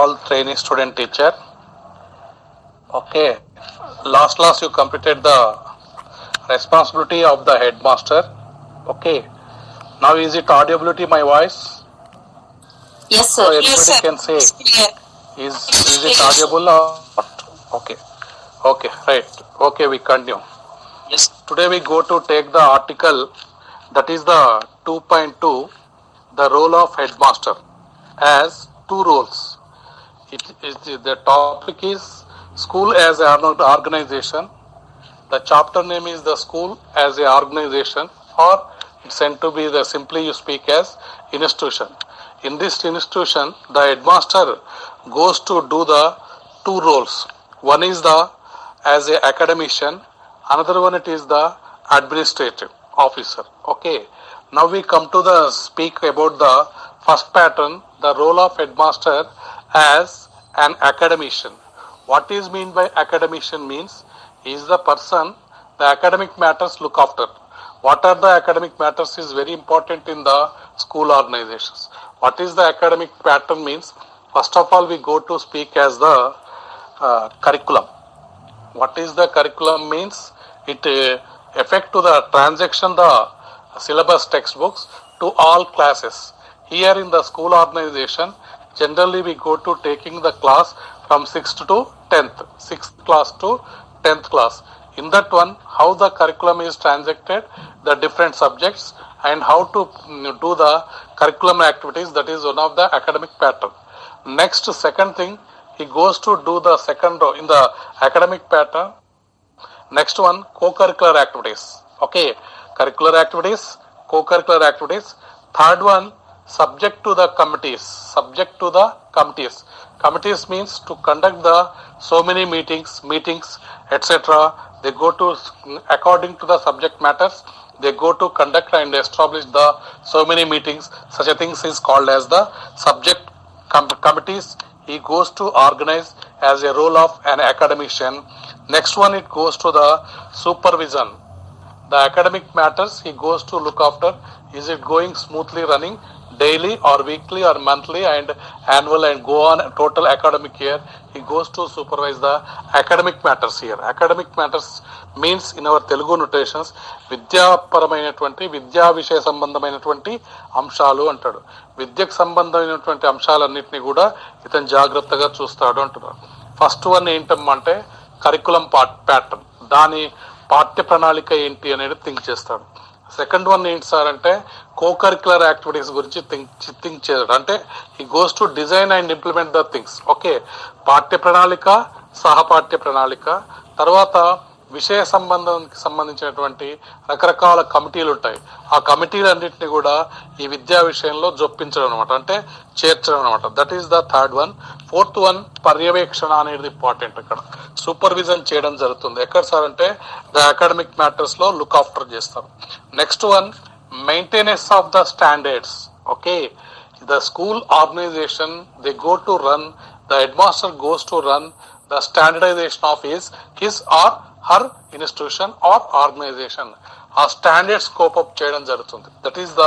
all trainee student teacher. Okay, last you completed the responsibility of the headmaster. Okay, now is it audibility my voice? Yes, sir. So anybody Yes, sir. can say is it audible or not? Okay, right. Okay, we continue. Yes. Today we go to take the article that is the 2.2, the role of headmaster as two roles. The topic is school as an organization. The chapter name is the school as a organization, or it's sent to be the simply you speak as institution. In this institution, the headmaster goes to do the two roles. One is the as a academician, another one it is the administrative officer. Okay. Now we come to the speak about the first pattern, the role of headmaster as an academician. What is mean by academician means he is the person the academic matters look after. What are the academic matters is very important in the school organizations. What is the academic pattern means? First of all, we go to speak as the curriculum. What is the curriculum means? It affect to the transaction the syllabus textbooks to all classes. Here in the school organization, generally we go to taking the class from 6th to 10th, 6th class to 10th class. In that one, how the curriculum is transacted, the different subjects and how to do the curriculum activities, that is one of the academic pattern. Next, second thing, he goes to do the second row in the academic pattern. Next one, co-curricular activities. Okay, curricular activities, co-curricular activities. Third one, subject to the committees. Subject to the committees. Committees means to conduct the so many meetings, etc. They go to according to the subject matters. They go to conduct and establish the so many meetings. Such a thing is called as the subject committees. He goes to organize as a role of an academician. Next one, it goes to the supervision. The academic matters he goes to look after. Is it going smoothly running daily or weekly or monthly and annual and go on total academic year? He goes to supervise the academic matters here. Academic matters means in our Telugu notations విద్యాపరమైనటువంటి విద్యా విషయ సంబంధమైనటువంటి అంశాలు అంటాడు. విద్యకు సంబంధమైనటువంటి అంశాలన్నింటినీ కూడా ఇతను జాగ్రత్తగా చూస్తాడు అంటున్నారు. ఫస్ట్ వన్ ఏంటమ్మంటే కరికులం ప్యాటర్న్, దాని పాఠ్య ప్రణాళిక ఏంటి అనేది థింక్ చేస్తాడు. సెకండ్ వన్ ఏంటి సార్ అంటే కో-కరిక్యులర్ యాక్టివిటీస్ గురించి థింక్ చేయడం. అంటే ఈ goes to design and implement the things. Okay, పాఠ్య ప్రణాళిక, సహపాఠ్య ప్రణాళిక, తర్వాత విషయ సంబంధించినటువంటి రకరకాల కమిటీలు ఉంటాయి. ఆ కమిటీలన్నింటినీ కూడా ఈ విద్యా విషయంలో జొప్పించడం అనమాట, అంటే చేర్చడం అనమాట. That is the third one. Fourth one పర్యవేక్షణ అనేది ఇంపార్టెంట్. ఇక్కడ సూపర్విజన్ చేయడం జరుగుతుంది. ఎక్కడ సార్ అంటే ద అకాడమిక్ మ్యాటర్స్ లో లుక్ ఆఫ్టర్ చేస్తారు. Next one maintenance of the standards. Okay, the school organisation they go to run, the headmaster goes to run the standardisation of his or her institution or organisation. ఆ standards cope up చేయడం జరుగుతుంది. That is the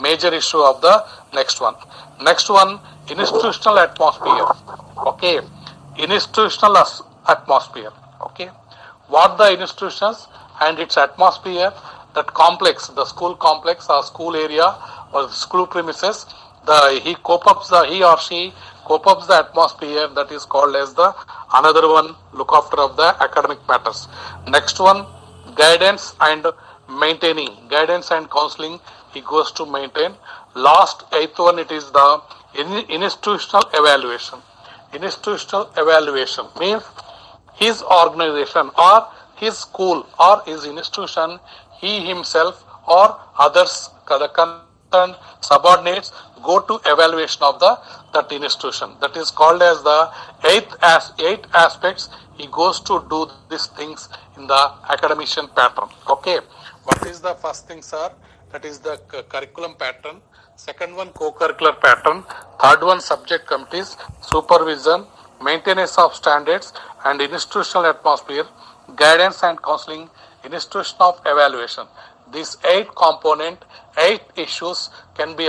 major issue of the next one. Next one institutional atmosphere. Okay, institutional atmosphere. Okay, what the institutions and its atmosphere, that complex, the school complex or school area or school premises, he or she cope ups the atmosphere, that is called as the another one look after of the academic matters. Next one, guidance and maintaining, guidance and counseling he goes to maintain. Last, eighth one, it is the institutional evaluation. Institutional evaluation means his organization or his school or his institution, he himself or others, the concerned subordinates, go to evaluation of that institution. That is called as the eight aspects. He goes to do these things in the academician pattern. Okay, what is the first thing, sir? That is the curriculum pattern. Second one, co-curricular pattern. Third one, subject committees, supervision, maintenance of standards and institutional atmosphere, guidance and counseling, institution of evaluation. These 8 component, 8 issues can be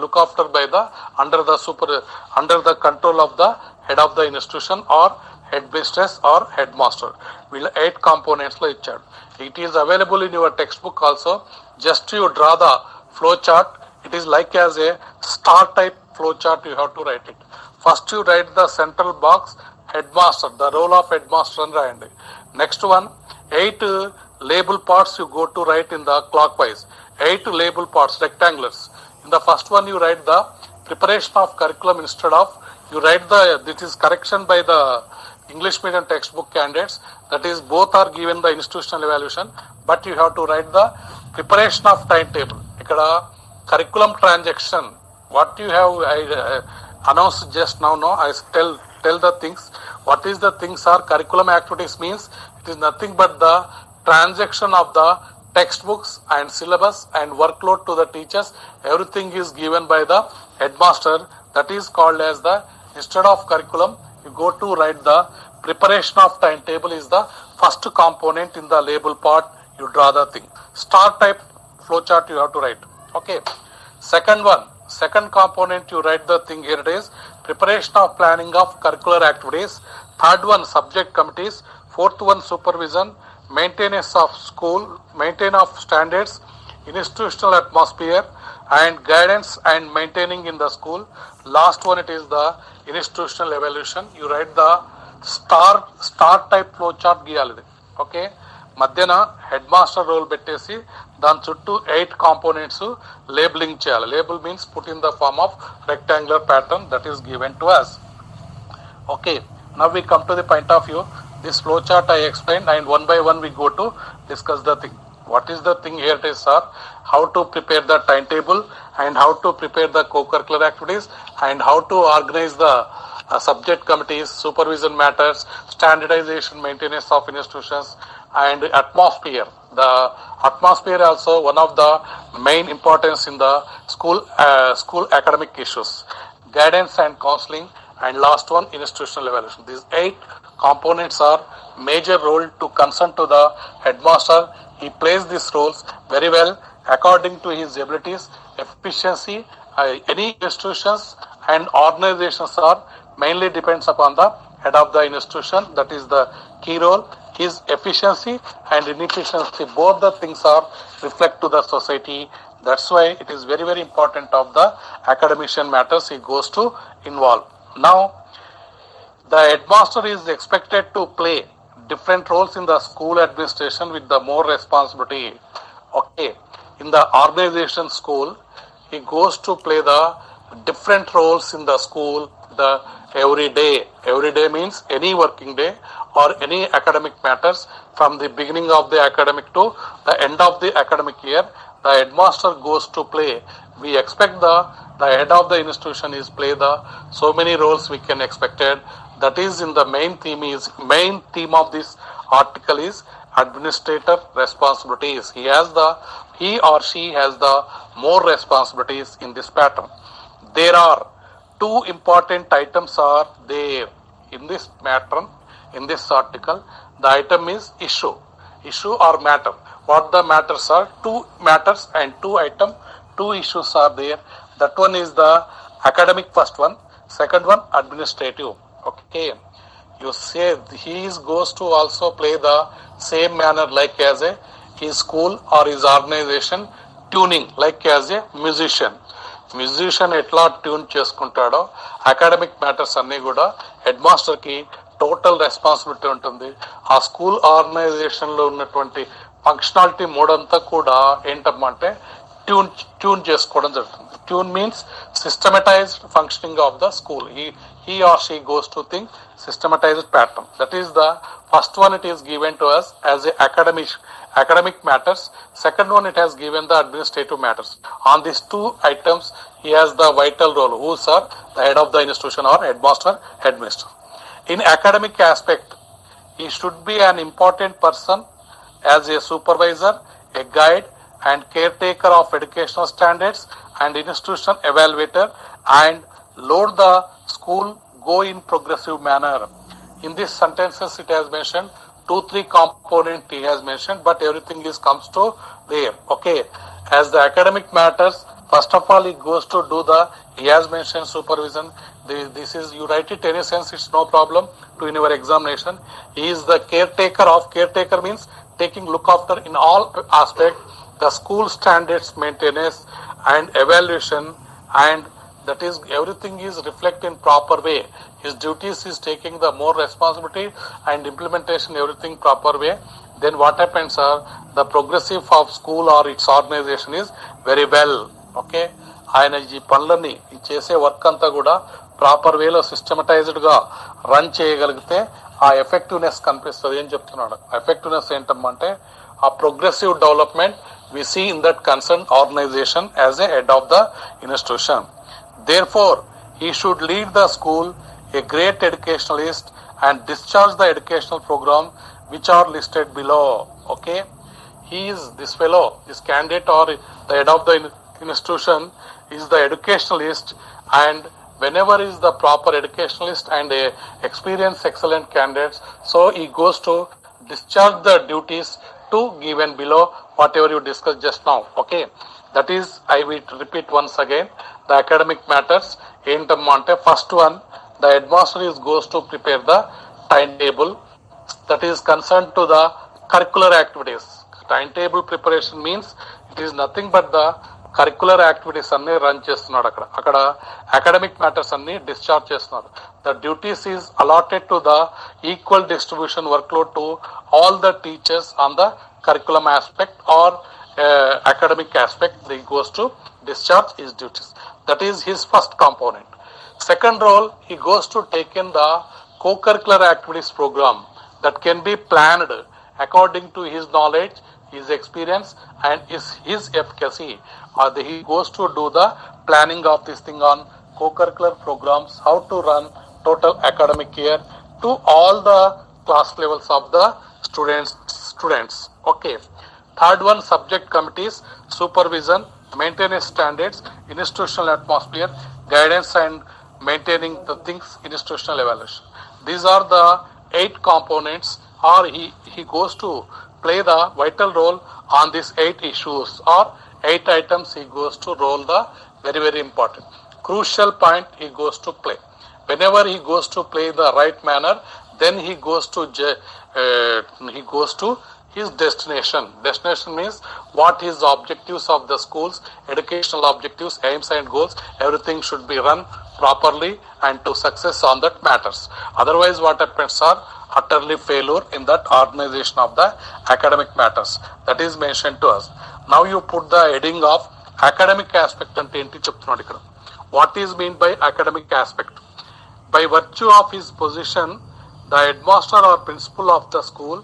looked after by the under the control of the head of the institution or headmistress or headmaster. Will 8 components lo ichadu. It is available in your textbook also. Just you draw the flow chart. It is like as a star type flow chart. You have to write it. First you write the central box headmaster, the role of headmaster and write. Next one, 8 label parts you go to write in the clockwise. 8 label parts, rectangulars. In the first one you write the preparation of curriculum instead of, you write this is correction by the English medium textbook candidates. That is both are given the institutional evaluation, but you have to write the preparation of timetable. Ikkada curriculum transaction, what you have announced just now, no, I tell the things. What is the things are curriculum activities means it is nothing but the transaction of the textbooks and syllabus and workload to the teachers. Everything is given by the headmaster. That is called as the, instead of curriculum, you go to write the preparation of timetable is the first component in the label part. You draw the thing. Star type flowchart you have to write. Okay. Second component you write the thing. Here it is. Preparation of planning of curricular activities. Third one, subject committees. Fourth one, supervision. Maintenance of school. Maintain of standards. Institutional atmosphere and guidance and maintaining in the school. Last one, it is the institutional evaluation. You write the star type flow chart giyalidi. Okay. మధ్యన headmaster role పెట్టేసి దాని చుట్టూ 8 components labelling చేయాలి. Label means put in the form of rectangular pattern that is given to us. Okay, now we come to the point of view. This flow chart I explained, and one by one we go to discuss the thing. What is the thing here? It is, sir, how to prepare the timetable and how to prepare the co-curricular activities and how to organize the subject committees, supervision matters, standardization, maintenance of institutions, and atmosphere. The atmosphere also one of the main importance in the school academic issues. Guidance and counseling, and last one, institutional evaluation. These 8 components are major role to concern to the headmaster. He plays these roles very well according to his abilities, efficiency. Any institutions and organizations are mainly depends upon the head of the institution. That is the key role. His efficiency and inefficiency, both the things are reflect to the society. That's why it is very, very important of the academician matters he goes to involve. Now, the headmaster is expected to play different roles in the school administration with the more responsibility. Okay, in the organization school, he goes to play the different roles in the school. The every day means any working day or any academic matters from the beginning of the academic to the end of the academic year, the headmaster goes to play. We expect the head of the institution is play the so many roles we can expected. That is in the main theme of this article is administrator responsibilities. He or she has the more responsibilities in this pattern. There are 2 important items are there in this pattern, in this article. The item is issue or matter. What the matters are? 2 matters and 2 issues are there. That one is the academic first one. Second one, administrative. Okay, you say he goes to also play the same manner like as a his school or his organization, tuning like as a musician ఎట్లా tune చేసుకుంటాడో academic matters అన్నీ కూడా head master కి total responsibility ఉంటుంది. ఆ school organisation లో ఉన్నటువంటి functionality మోడంతా కూడా ఏంటమ్మంటే tune చేసుకోవడం జరుగుతుంది. Tune means systematized functioning of the school. He or she goes to think systematized pattern. That is the first one. It is given to us as a academic matters. Second one, it has given the administrative matters. On these 2 items, he has the vital role. Who are the head of the institution or headmaster, headmaster. In academic aspect, he should be an important person as a supervisor, a guide, and caretaker of educational standards and institution evaluator, and load the school go in progressive manner. In these sentences it has mentioned 2-3 component he has mentioned, but everything is comes to there. Okay, as the academic matters, first of all he goes to do the, he has mentioned supervision. This is, you write it any sense, it's no problem to in your examination. He is the caretaker of, caretaker means taking look after in all aspect the school standards maintenance and evaluation, and that is everything is reflected in proper way. His duties is taking the more responsibility and implementation everything proper way. Then what happens are the progressive of school or its organization is very well. Okay, ఆయన ఈ పనులన్నీ చేసే work అంతా కూడా proper వేలో systematised గా run చేయగలిగితే ఆ ఎఫెక్టివ్నెస్ కనిపిస్తుంది అని చెప్తున్నాడు. ఎఫెక్టివ్నెస్ ఏంటంటే ఆ progressive development we see in that concerned organization as a head of the institution. Therefore, he should lead the school a great educationalist and discharge the educational program which are listed below. Okay, he is, this fellow, this candidate or the head of the institution is the educationalist, and whenever is the proper educationalist and a experienced excellent candidates, so he goes to discharge the duties to given below whatever you discussed just now. Okay, that is, I will repeat once again the academic matters. Entamante, first one, the headmaster is goes to prepare the timetable that is concerned to the curricular activities. Timetable preparation means it is nothing but the curricular activities అన్ని run చేస్తున్నాడు. అక్కడ academic matters అన్ని discharge చేస్తున్నారు. The duties is allotted to the equal distribution workload to all the teachers on the curriculum aspect or academic aspect. He goes to discharge his duties. That is his first component. Second role, he goes to take in the co-curricular activities program that can be planned according to his knowledge, his experience and his efficacy. He goes to do the planning of this thing on co-curricular programs, how to run total academic year to all the class levels of the students. Okay, third one, subject committees, supervision, maintenance standards, institutional atmosphere, guidance and maintaining the things, institutional evaluation. These are the 8 components, or he goes to play the vital role on these 8 issues or 8 items. He goes to roll the very important crucial point he goes to play. Whenever he goes to play the right manner, then he goes to his destination. Destination means what his objectives of the schools, educational objectives, aims and goals, everything should be run properly and to success on that matters. Otherwise what happens are utterly failure in that organization of the academic matters. That is mentioned to us. Now you put the heading of academic aspect ante enti cheptunnadu ikkada. What is meant by academic aspect? By virtue of his position, the headmaster or principal of the school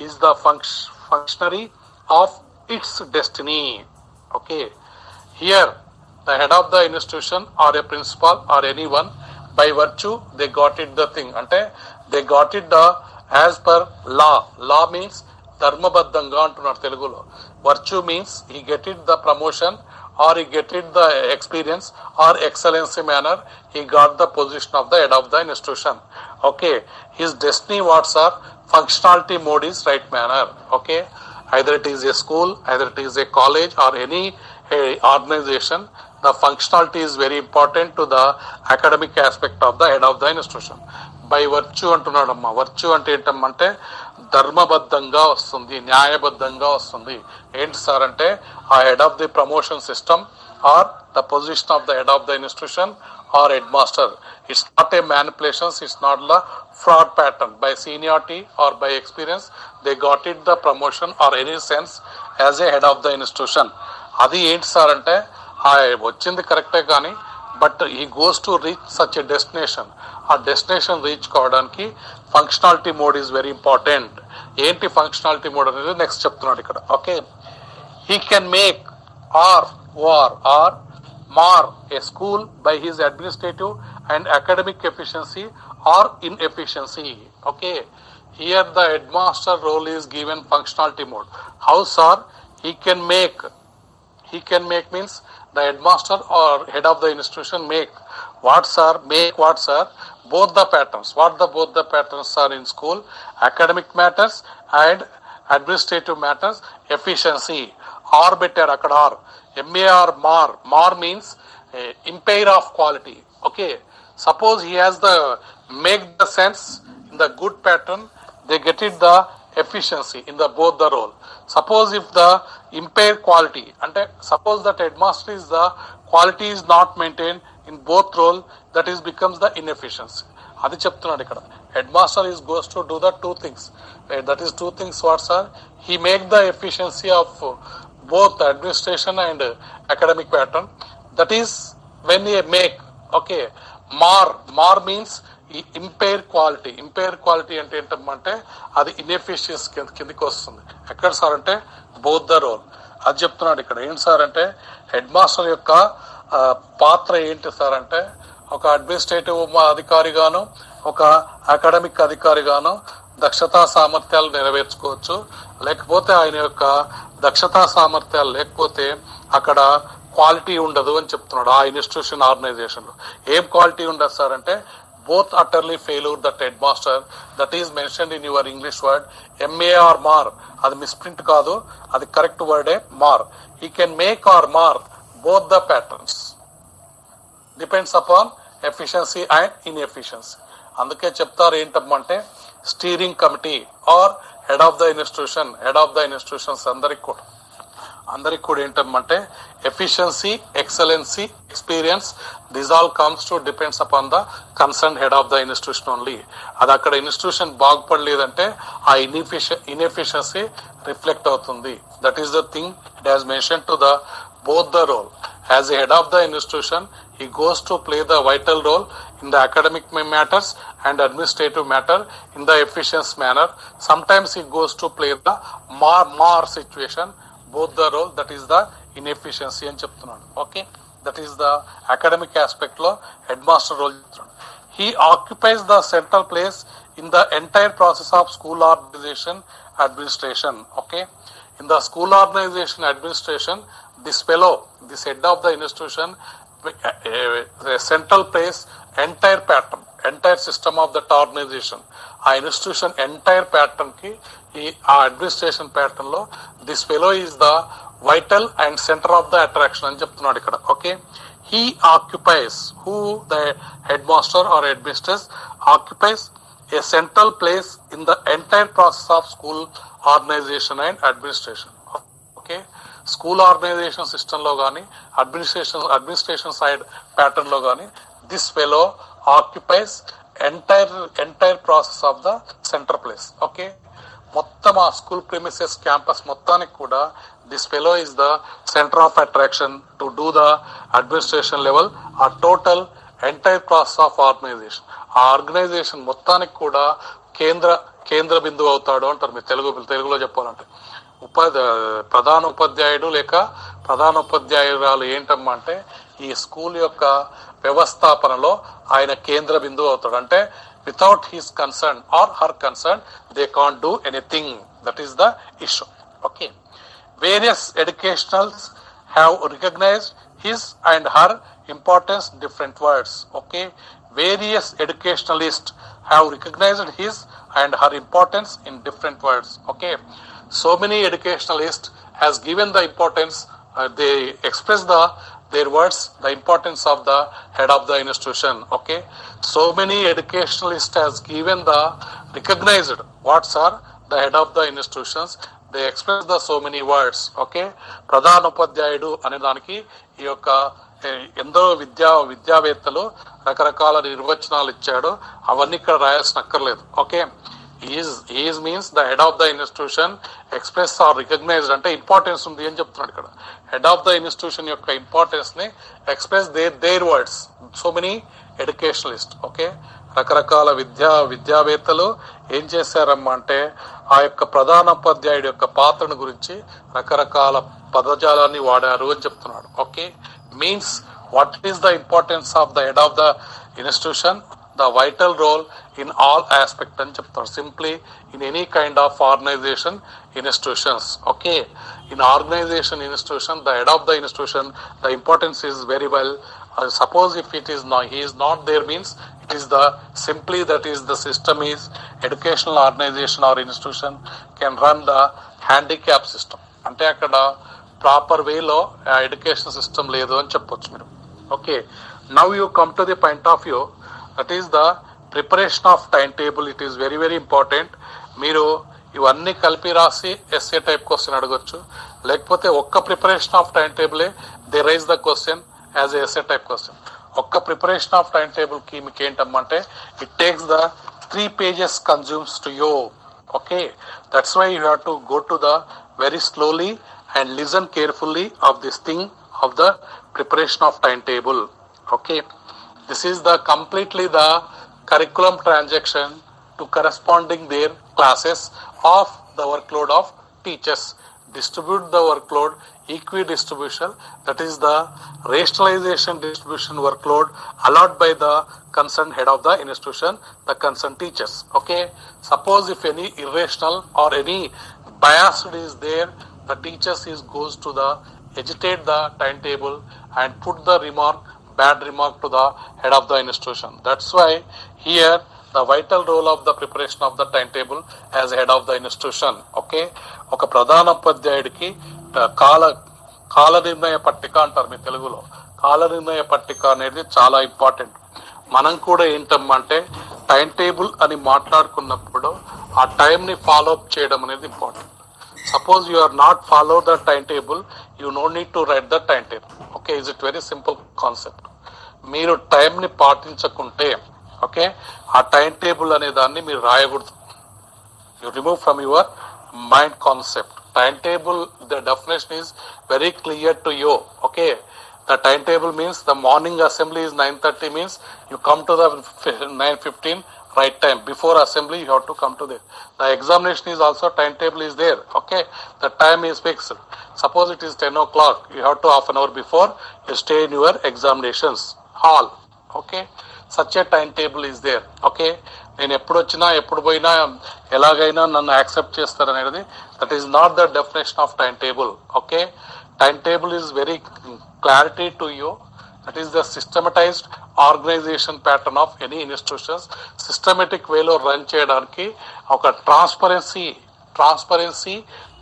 is the functionary of its destiny. Okay, here the head of the institution or a principal or anyone, by virtue they got it the thing ante they got it the as per law means ధర్మబద్ధంగా అంటున్నారు తెలుగులో. virtue means he get it the promotion or he get it the experience or excellency manner, he got the position of the head of the institution. Okay, his destiny what's are functionality mode is right manner. Okay, either it is a school, either it is a college or any organization, the functionality is very important to the academic aspect of the head of the institution. By virtue అంటున్నాడమ్మా. virtue అంటే ఏంటమ్మంటే ధర్మబద్ధంగా వస్తుంది, న్యాయబద్ధంగా వస్తుంది. ఏంటి sir అంటే ఆ head of the promotion system or the position of the head of the institution or headmaster. It's not a manipulation, it's not the fraud pattern. By seniority or by experience, they got it the promotion or any sense as a head of the institution. అది ఏంటి sir అంటే వచ్చింది కరెక్టే కానీ but ఈ goes to reach such a destination. ఆ destination reach కావడానికి functionality mode is very important. ఏంటి ఫంక్షనాలిటీ మోడ్ అనేది నెక్స్ట్ చెప్తున్నాడు ఇక్కడ. Okay, he can make or mar a school by his administrative and academic efficiency or inefficiency. Okay, here the headmaster role is given functionality mode. How sir? He can make means the headmaster or head of the institution make what sir both the patterns. What the both the patterns are in school? Academic matters and administrative matters. Efficiency. Or better, akkada or. MAR, MAR. MAR means impair of quality. Okay. Suppose he has the make the sense in the good pattern, they get it the efficiency in the both the role. Suppose if the impair quality, and suppose that headmaster is the quality is not maintained in both role, that is becomes the inefficiency. అది చెప్తున్నాడు ఇక్కడ. Head master is goes to do the two things. That is two things what sir? He make the efficiency of both administration and academic pattern. That is when you make, okay, mar means impaired quality. Impaired quality అంటే ఏంటంటే అది ఇన్ఎఫిషియన్స్ కిందకి వస్తుంది. ఎక్కడ sir అంటే both the role. అది చెప్తున్నాడు ఇక్కడ. ఏంటి సార్ అంటే హెడ్ మాస్టర్ యొక్క పాత్ర ఏంటి సార్ అంటే ఒక అడ్మినిస్ట్రేటివ్ అధికారిగాను ఒక అకాడమిక్ అధికారిగాను దక్షతా సామర్థ్యాలు నెరవేర్చుకోవచ్చు. లేకపోతే ఆయన యొక్క దక్షతా సామర్థ్యాలు లేకపోతే అక్కడ క్వాలిటీ ఉండదు అని చెప్తున్నాడు ఆ ఇన్స్టిట్యూషన్ ఆర్గనైజేషన్ లో. ఏం క్వాలిటీ ఉండదు సార్ అంటే both utterly failure that headmaster, that is mentioned in your English word MAR mar, అది misprint కాదు, అది correct word mar. He can make or mar both the patterns, depends upon efficiency and inefficiency. అందుకే చెప్తారు ఏంటంటే steering committee or head of the institutions అందరికి కూడా ఏంటంటే efficiency, excellency, experience, this all comes to depends upon the concern head of the institution only. అది అక్కడ institution బాగుపడలేదంటే ఆ ఇన్ఎఫిషియన్సీ రిఫ్లెక్ట్ అవుతుంది. That is the thing it has mention to the both the role. As a head of the institution, he goes to play the vital role in the academic matters and administrative matter in the efficient manner. Sometimes he goes to play the more situation, both the role, that is the inefficiency అని చెప్తున్నాడు. Okay, that is the academic aspect లో headmaster role చెప్తున్నాడు. He occupies the central place in the entire process of school organization administration. Okay, in the school organization administration, this fellow, this head of the institution, a central place, entire pattern, entire system of that organization, ఆ institution entire pattern కి ఆ administration pattern లో this fellow is the vital and centre of the attraction అని చెప్తున్నాడు ఇక్కడ. Okay, he occupies, who the headmaster or headmistress occupies a central place in the entire process of school organization and administration. Okay, school organization system లో కానీ administration side pattern లో కానీ this fellow occupies entire process of the center place. Okay, మొత్తం ఆ school premises campus మొత్తానికి కూడా this fellow is the center of attraction to do the administration level, ఆ total entire process of organization. ఆ organization మొత్తానికి కూడా కేంద్ర బిందువు అవుతాడు అంటారు. మీరు తెలుగులో చెప్పాలంటే ప్రధాన ఉపాధ్యాయుడు లేక ప్రధాన ఉపాధ్యాయురాలు ఏంటమ్మా అంటే ఈ స్కూల్ యొక్క వ్యవస్థాపనలో ఆయన కేంద్ర బిందువు అవుతాడు. అంటే without his concern or her concern they can't do anything. That is the issue. Okay, various educationals have recognized his and her importance, different words. Okay, various educationalists have recognized his and her importance in different words. Okay, so many educationalists has given the importance, they express their words, the importance of the head of the institution. Okay, so many educationalists has given the recognized what's are the head of the institutions, they express the so many words. Okay, ప్రధాన ఉపాధ్యాయుడు అనే దానికి ఈ యొక్క ఎందరో విద్యావేత్తలు రకరకాల నిర్వచనాలు ఇచ్చాడు. అవన్నీ ఇక్కడ రాయాల్సిన అక్కర్లేదు. Okay, is means the head of the institution express or recognised అంటే ఇంపార్టెన్స్ ఉంది అని చెప్తున్నాడు ఇక్కడ. హెడ్ ఆఫ్ ద ఇన్స్టిట్యూషన్ యొక్క ఇంపార్టెన్స్ ని express their words so many educationalist. Okay, రకరకాల విద్యావేత్తలు ఏం చేశారమ్మా అంటే ఆ యొక్క ప్రధానోపాధ్యాయుడి యొక్క పాత్రను గురించి రకరకాల పదజాలాన్ని వాడారు అని చెప్తున్నాడు. Okay, means what is the importance of the head of the institution, the vital role in all aspect అని చెప్తారు. Simply in any kind of organization institutions. Okay, in organization institution, the head of the institution, the importance is very well. Suppose if it is not, he is not there means is the simply that is the system is educational organization or institution can run the handicap system. అంటే అక్కడ proper వేలో education system లేదు అని చెప్పొచ్చు మీరు. Okay, now you come to the point of view, that is the preparation of time table. It is very very important. మీరు ఇవన్నీ కలిపి రాసి ఎస్ఏ టైప్ క్వశ్చన్ అడగొచ్చు, లేకపోతే ఒక్క ప్రిపరేషన్ ఆఫ్ టైం టేబులే they raise the question as SA type question. ఒక్క preparation of time table కి మీకు ఏంటమ్మంటే it takes the 3 pages consumes to you. Okay, that's why you have to go to the very slowly and listen carefully of this thing of the preparation of timetable. Okay, this is the completely the curriculum transaction to corresponding their classes of the workload of teachers. Distribute the workload equidistribution, that is the rationalization distribution workload allowed by the concerned head of the institution, the concerned teachers. Okay, suppose if any irrational or any biased is there, the teachers goes to the agitate the timetable and put the bad remark to the head of the institution. That's why here the vital role of the preparation of the timetable as head of the institution. Okay, ఒక ప్రధాన ఉపాధ్యాయుడికి కాల నిర్ణయ పట్టిక అంటారు మీ తెలుగులో. కాల నిర్ణయ పట్టిక అనేది చాలా ఇంపార్టెంట్. మనం కూడా ఏంటంటే టైం టేబుల్ అని మాట్లాడుకున్నప్పుడు ఆ టైం ని ఫాలో అప్ చేయడం అనేది important. Suppose you are not follow the timetable, you no need to write the timetable. Okay, is it very simple concept. మీరు టైం ని పాటించకుంటే ఓకే ఆ టైం టేబుల్ అనే దాన్ని మీరు రాయకూడదు. You remove from your mind concept. Timetable, the definition is very clear to you. Okay, the timetable means the morning assembly is 9:30 means you come to the 9:15 right time. Before assembly you have to come to there. The examination is also timetable is there. Okay, the time is fixed. Suppose it is 10 o'clock, you have to half an hour before you stay in your examinations hall. Okay, such a timetable is there. Okay, నేను ఎప్పుడు వచ్చినా ఎప్పుడు పోయినా ఎలాగైనా నన్ను accept చేస్తారనేది that is not the definition of time table. Okay, time table is very clarity to you. That is the systematised organisation pattern of any institutions. Systematic వేలో run చేయడానికి ఒక ట్రాన్స్పరెన్సీ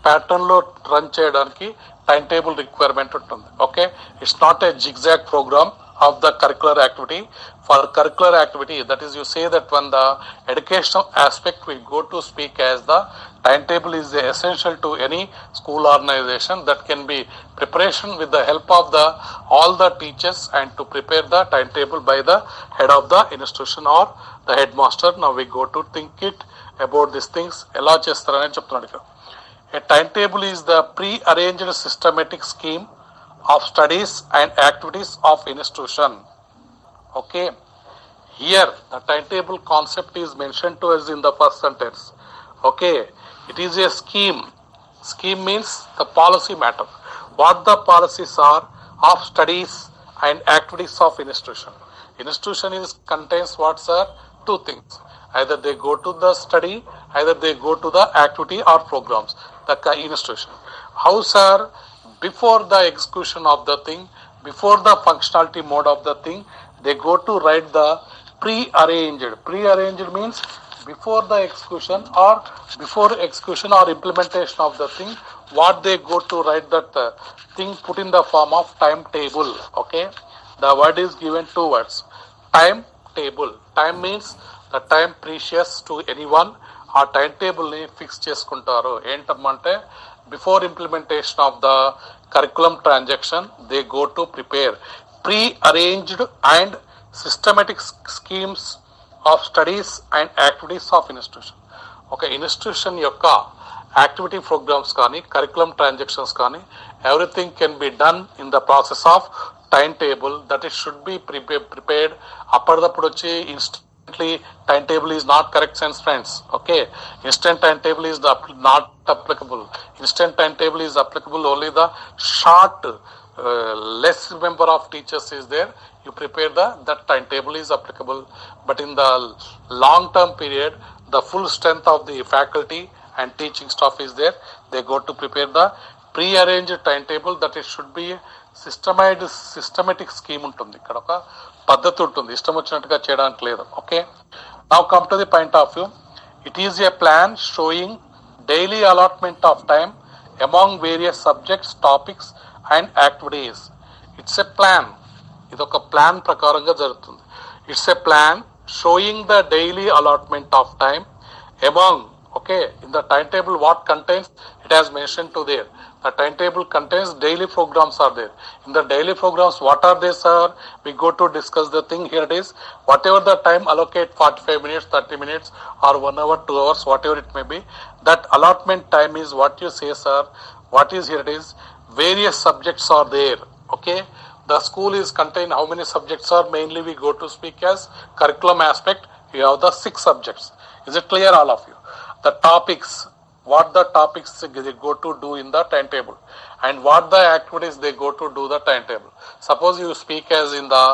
ప్యాటర్న్ లో రన్ చేయడానికి time table requirement ఉంటుంది. Okay, it's not a zigzag programme of the curricular activity. For curricular activity, that is, you say that when the educational aspect we go to speak as the timetable is essential to any school organization. That can be preparation with the help of the all the teachers and to prepare the timetable by the head of the institution or the headmaster. Now we go to think it about these things. Ela chestarani cheptunadu. A timetable is the pre-arranged systematic scheme of studies and activities of institution. Okay, here the timetable concept is mentioned to us in the first sentence. Okay, it is a scheme. Scheme means the policy matter. What the policies are of studies and activities of institution. Institution is contains what, sir? Two things. Either they go to the study, either they go to the activity or programs. The institution. How, sir? Before the execution of the thing, before the functionality mode of the thing, they go to write the pre-arranged. Pre-arranged means before the execution or before execution or implementation of the thing, what they go to write that thing put in the form of timetable. Okay, the word is given two words. Timetable. Time means the time precious to anyone. ఆ time table ని fix చేసుకుంటారు. ఏంటమ్మంటే before implementation of the curriculum transaction they go to prepare pre arranged and systematic schemes of studies and activities of institution. ఒక institution యొక్క activity programs కానీ curriculum transactions కానీ everything can be done in the process of time table. That is should be prepared. అప్పటిదప్పుడు వచ్చి timetable is not correct sense, friends. Okay, instant timetable is not applicable. Instant timetable is applicable only the short less number of teachers is there, you prepare that timetable is applicable. But in the long term period, the full strength of the faculty and teaching staff is there, they go to prepare the pre-arranged timetable. That it should be systematic scheme ఉంటుంది. ఇక్కడ ఒక పద్ధతి ఉంటుంది, ఇష్టం వచ్చినట్టుగా చేయడానికి లేదు. Okay, now come to the point of view. It is a plan showing daily allotment of time among various subjects, topics and activities. It's a plan, ఇది ఒక ప్లాన్ ప్రకారంగా జరుగుతుంది. It's a plan showing the daily allotment of time among. Okay, in the timetable what contains, it has mentioned to there. The timetable contains daily programs are there. In the daily programs, what are they, sir? We go to discuss the thing. Here it is. Whatever the time allocate, 45 minutes, 30 minutes or 1 hour, 2 hours, whatever it may be. That allotment time is what you say, sir. What is here it is? Various subjects are there. Okay. The school is contain how many subjects are? Mainly we go to speak as curriculum aspect. You have the 6 subjects. Is it clear, all of you? The topics, what the topics they go to do in the timetable, and what the activities they go to do the timetable. Suppose you speak as in the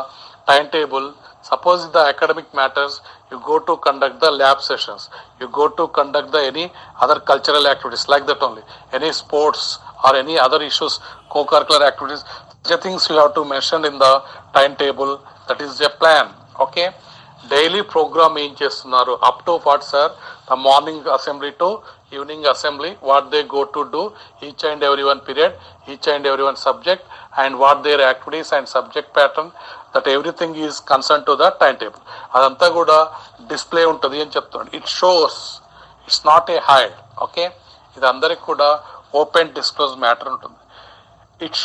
timetable, suppose the academic matters, you go to conduct the lab sessions, you go to conduct the any other cultural activities like that only, any sports or any other issues, co-curricular activities, such things you have to mention in the timetable. That is a plan. Okay, daily programme ఏం చేస్తున్నారు up to what sir, the morning assembly to evening assembly, what they go to do each and every one period, each and every one subject, and what their activities and subject pattern, that everything is concern to the time table. అదంతా కూడా display ఉంటుంది అని చెప్తున్నాడు. It shows, it's not a hide. Okay, ఇది అందరికి కూడా open disclose matter ఉంటుంది. It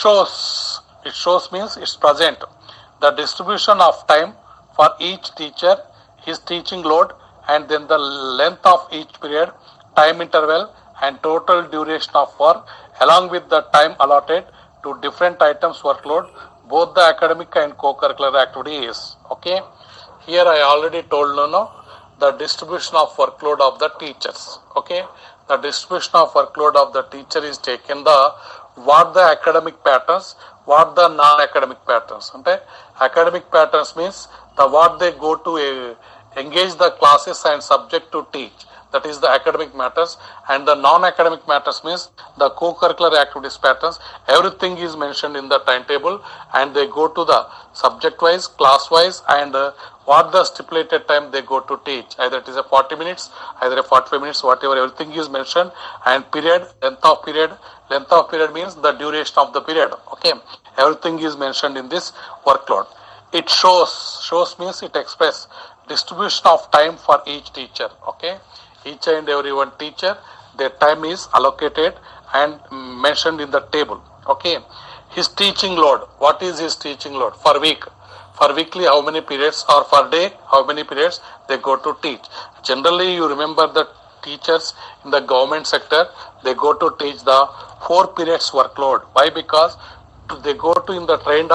shows means it's present the distribution of time for each teacher, his teaching load, and then the length of each period, time interval and total duration of work along with the time allotted to different items workload, both the academic and co-curricular activities. Okay, here I already told the distribution of workload of the teachers. Okay, the distribution of workload of the teacher is taken the what the academic patterns, what the non-academic patterns. Okay, academic patterns means the what they go to engage the classes and subject to teach, that is the academic matters, and the non-academic matters means the co-curricular activities patterns. Everything is mentioned in the timetable and they go to the subject wise, class wise, and what the stipulated time they go to teach, either it is a 40 minutes, either a 45 minutes, whatever, everything is mentioned. And period, length of period means the duration of the period. Okay, everything is mentioned in this workload. It shows means it express distribution of time for each teacher. Okay, each and every one teacher, their time is allocated and mentioned in the table. Okay, his teaching load, what is his teaching load for week, for weekly how many periods, or for day how many periods they go to teach. Generally you remember the teachers in the government sector, they go to teach the 4 periods workload. Why? Because they go to in the trained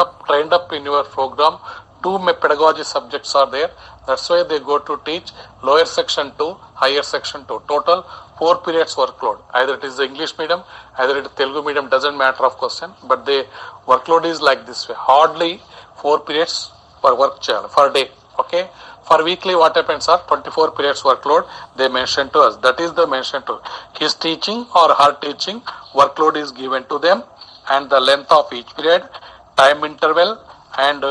up in your program, 2 pedagogy subjects are there. That's why they go to teach lower section 2, higher section 2. Total 4 periods workload. Either it is the English medium, either it is Telugu medium, doesn't matter of question. But the workload is like this way. Hardly 4 periods per work child per day. Okay. For weekly what happens are 24 periods workload they mention to us. That is the mention to his teaching or her teaching workload is given to them, and the length of each period, time interval, and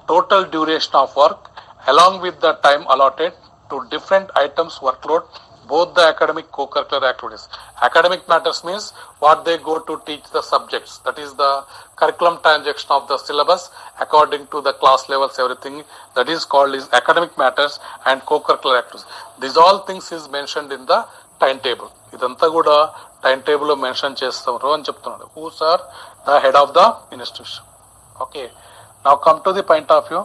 total duration of work along with the time allotted to different items workload, both the academic co-curricular activities. Academic matters means what they go to teach the subjects, that is the curriculum transaction of the syllabus according to the class levels, everything that is called is academic matters and co-curricular activities. These all things is mentioned in the timetable. ఇదంతా కూడా time table లో mention చేస్తారు అని చెప్తున్నాడు. Who's are the head of the institution. Okay, now come to the point of view.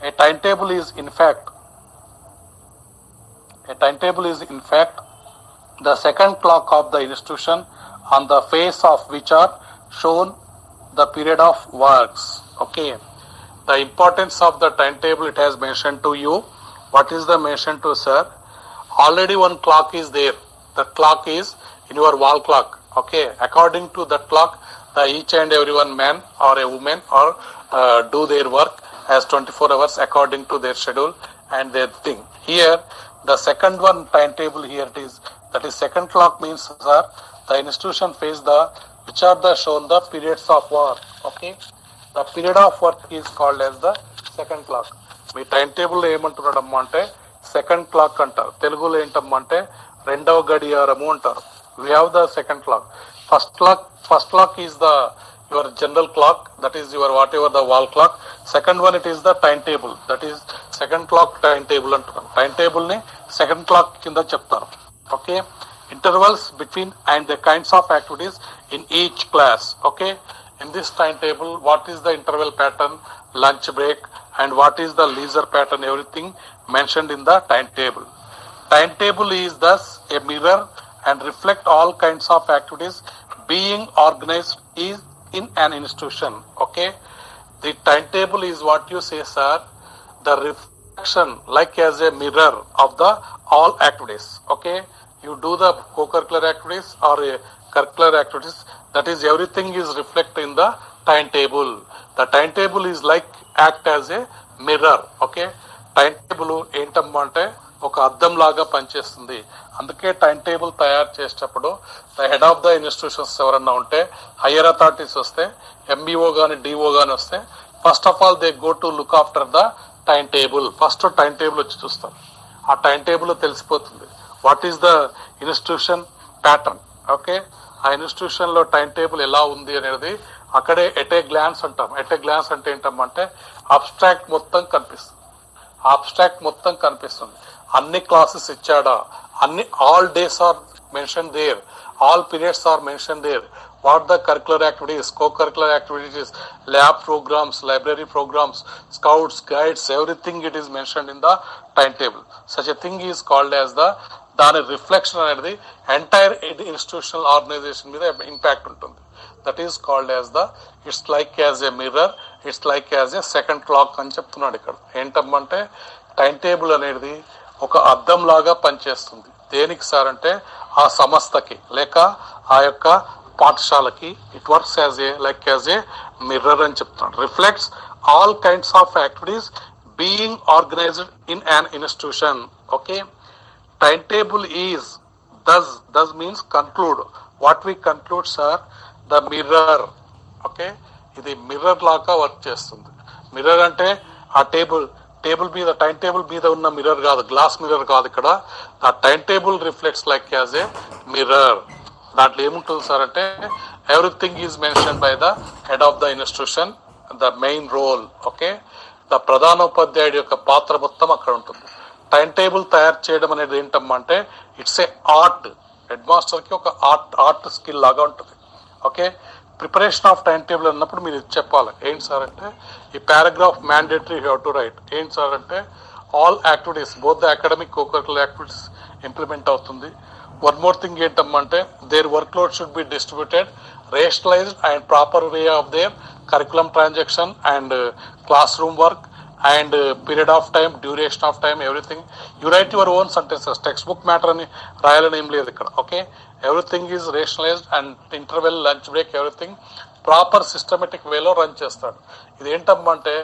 A timetable is in fact the second clock of the institution on the face of which are shown the period of works. Okay, the importance of the timetable it has mentioned to you. What is the mention to, sir? Already one clock is there. The clock is in your wall clock. Okay, according to that clock, the each and every one man or a woman or do their work as 24 hours according to their schedule and their thing. Here, the second one timetable here it is. That is second clock means, sir, the institution face the which are the shown the periods of work. Okay, The period of work is called as the second clock. మీ time table ఏమంటున్నాడమ్మా అంటే second clock అంటారు. తెలుగులో ఏంటమ్మా అంటే రెండవ గడియారము అంటారు. We have the second clock. First clock is the your general clock, that is your whatever the wall clock. Second one it is the timetable, that is second clock timetable అంటున్నాం. Time table ని second clock కింద చెప్తారు. Okay, intervals between and the kinds of activities in each class. Okay, in this timetable what is the interval pattern, lunch break, and what is the leisure pattern, everything mentioned in the timetable. Timetable is thus a mirror and reflect all kinds of activities being organized is in an institution. Okay, the timetable is what you say, sir, the reflection like as a mirror of the all activities. Okay, you do the co-curricular activities or curricular activities, that is everything is reflected in the timetable. The timetable is like act as a mirror. Okay, timetable ఏంటమ్మా అంటే ఒక అద్దం లాగా పనిచేస్తుంది. అందుకే time table తయారు చేసేటప్పుడు the head of the institutions ఎవరన్నా ఉంటే, హయ్యర్ అథారిటీస్ వస్తే, ఎంబీఓ కానీ డిఓ కానీ వస్తే, first of all they go to look after the time table. First time table వచ్చి చూస్తారు. ఆ టైం టేబుల్ తెలిసిపోతుంది what is the institution pattern. Okay, ఆ ఇన్స్టిట్యూషన్ లో టైం టేబుల్ ఎలా ఉంది అనేది అక్కడే ఎట్ ఏ గ్లాన్స్ అంటాం. ఎట్ ఏ గ్లాన్స్ అంటే ఏంటమ్మంటే అబ్స్ట్రాక్ట్ మొత్తం కనిపిస్తుంది. అబ్స్ట్రాక్ట్ మొత్తం కనిపిస్తుంది. అన్ని క్లాసెస్ ఇచ్చాడా, అన్ని all days are mention there, all periods are mention there, what the curricular activities, co-curricular activities, lab programs, library programs, scouts, guides, everything it is mentioned in the timetable. Such a thing is called as the దాని reflection అనేది entire institutional organisation మీద impact ఉంటుంది. That is called as the it's like as a mirror, it's like as a second clock అని చెప్తున్నాడు ఇక్కడ. ఏంటమ్మంటే time table అనేది ఒక అద్దం లాగా పనిచేస్తుంది. దేనికి సార్ అంటే ఆ సంస్థకి లేక ఆ యొక్క పాఠశాలకి it works as a like as a mirror అని చెప్తున్నాడు. Reflects all kinds of activities being organized in an institution. Okay, timetable is thus means conclude. What we conclude, sir, the mirror. Okay, ఇది mirror లాగా work చేస్తుంది. Mirror అంటే ఆ table మీద time table మీద ఉన్న మిర్రర్ కాదు, గ్లాస్ మిర్రర్ కాదు. ఇక్కడ ఆ time table reflects like as a mirror. దాంట్లో ఏముంటుంది సార్ అంటే everything is mention by the head of the institution, the main role. Okay, the ప్రధానోపాధ్యాయుడి యొక్క పాత్ర మొత్తం అక్కడ ఉంటుంది. టైం టేబుల్ తయారు చేయడం అనేది ఏంటమ్మా అంటే it's a art. Head master కి ఒక ఆర్ట్ స్కిల్ లాగా ఉంటుంది. Okay, preparation of time table అన్నప్పుడు మీరు చెప్పాలి. ఏంటి సార్ అంటే ఈ paragraph mandatory have to right. ఏంటి సార్ అంటే all activities both the academic co-curricular activities implement అవుతుంది. వన్ మోర్ థింగ్ ఏంటమ్మా అంటే their work load should be distributed, rationalised and proper way of their curriculum transaction and class room work and period of time, duration of time, everything. You write your own sentences. Textbook matter అని రాయాలని ఏం లేదు ఇక్కడ. Okay, everything is rationalised and interval, lunch break, everything proper systematic వేలో run చేస్తాడు. ఇది ఏంటమ్మా అంటే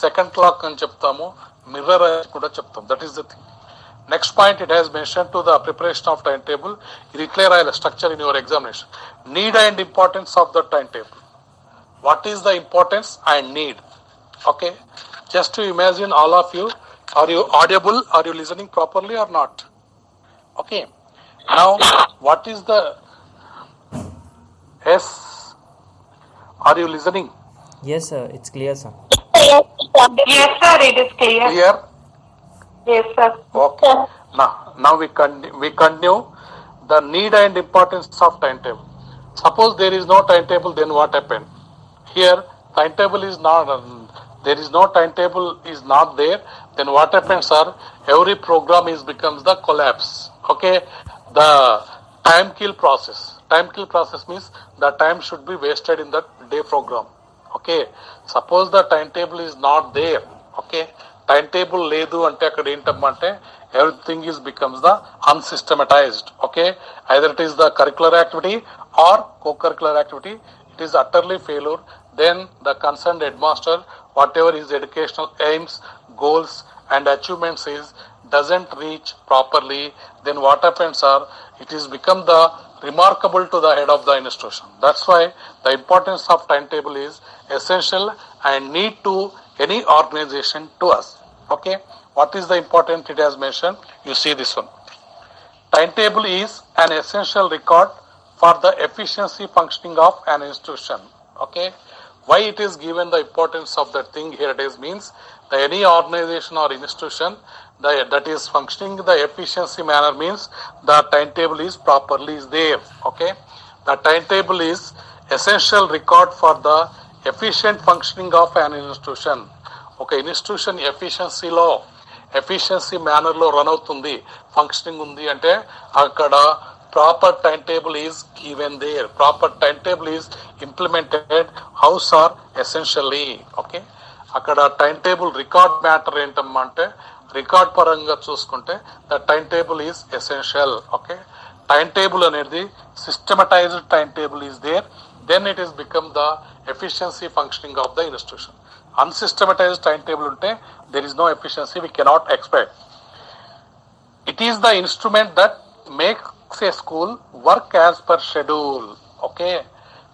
సెకండ్ క్లాక్ అని చెప్తాము, మిర్రర్ అని కూడా చెప్తాం. That is the thing. Next point, it has mention to the preparation of time table. ఇది ఇట్లే రాయాలి structure in your examination. Need and importance of the time table. What is the importance and need? Okay, just to imagine all of you, are you audible? Are you listening properly or not? Okay, now what is the yes? Are you listening? Yes, sir. It's clear, sir. Yes, sir. It is clear. Clear? Yes, sir. Okay. Now we continue the need and importance of timetable. Suppose there is no timetable, then what happened? Here timetable is not. There is no timetable is not there, then what happens, sir? Every program becomes the collapse. Okay, the time kill process. Time kill process means the time should be wasted in that day program. Okay, suppose the timetable is not there. Okay, timetable ledu ante akkada entamante everything becomes the unsystematized. Okay, either it is the curricular activity or co-curricular activity, it is utterly failure. Then the concerned headmaster, whatever his educational aims, goals and achievements doesn't reach properly, then what happens, sir? It is become the remarkable to the head of the institution. That's why the importance of timetable is essential and need to any organization to us. Okay, what is the important it has mentioned? You see this one. Timetable is an essential record for the efficiency functioning of an institution. Okay, why it is given the importance of that thing here? It is means that any organization or institution that is functioning the efficiency manner means the timetable is properly is there. Okay, the timetable is essential record for the efficient functioning of an institution. Okay, institution efficiency లో efficiency మేనర్లో run అవుతుంది, functioning ఉంది అంటే అక్కడ proper time table is given there, proper time table is implemented, house are essentially. Okay, అక్కడ time table record matter ఏంటమ్మా అంటే record పరంగా చూసుకుంటే the time table is essential. Okay, time table అనేది systematized time table is there, then it is become the efficiency functioning of the institution. Unsystematized timetable unte there is no efficiency, we cannot expect. It is the instrument that makes a school work as per schedule. Okay,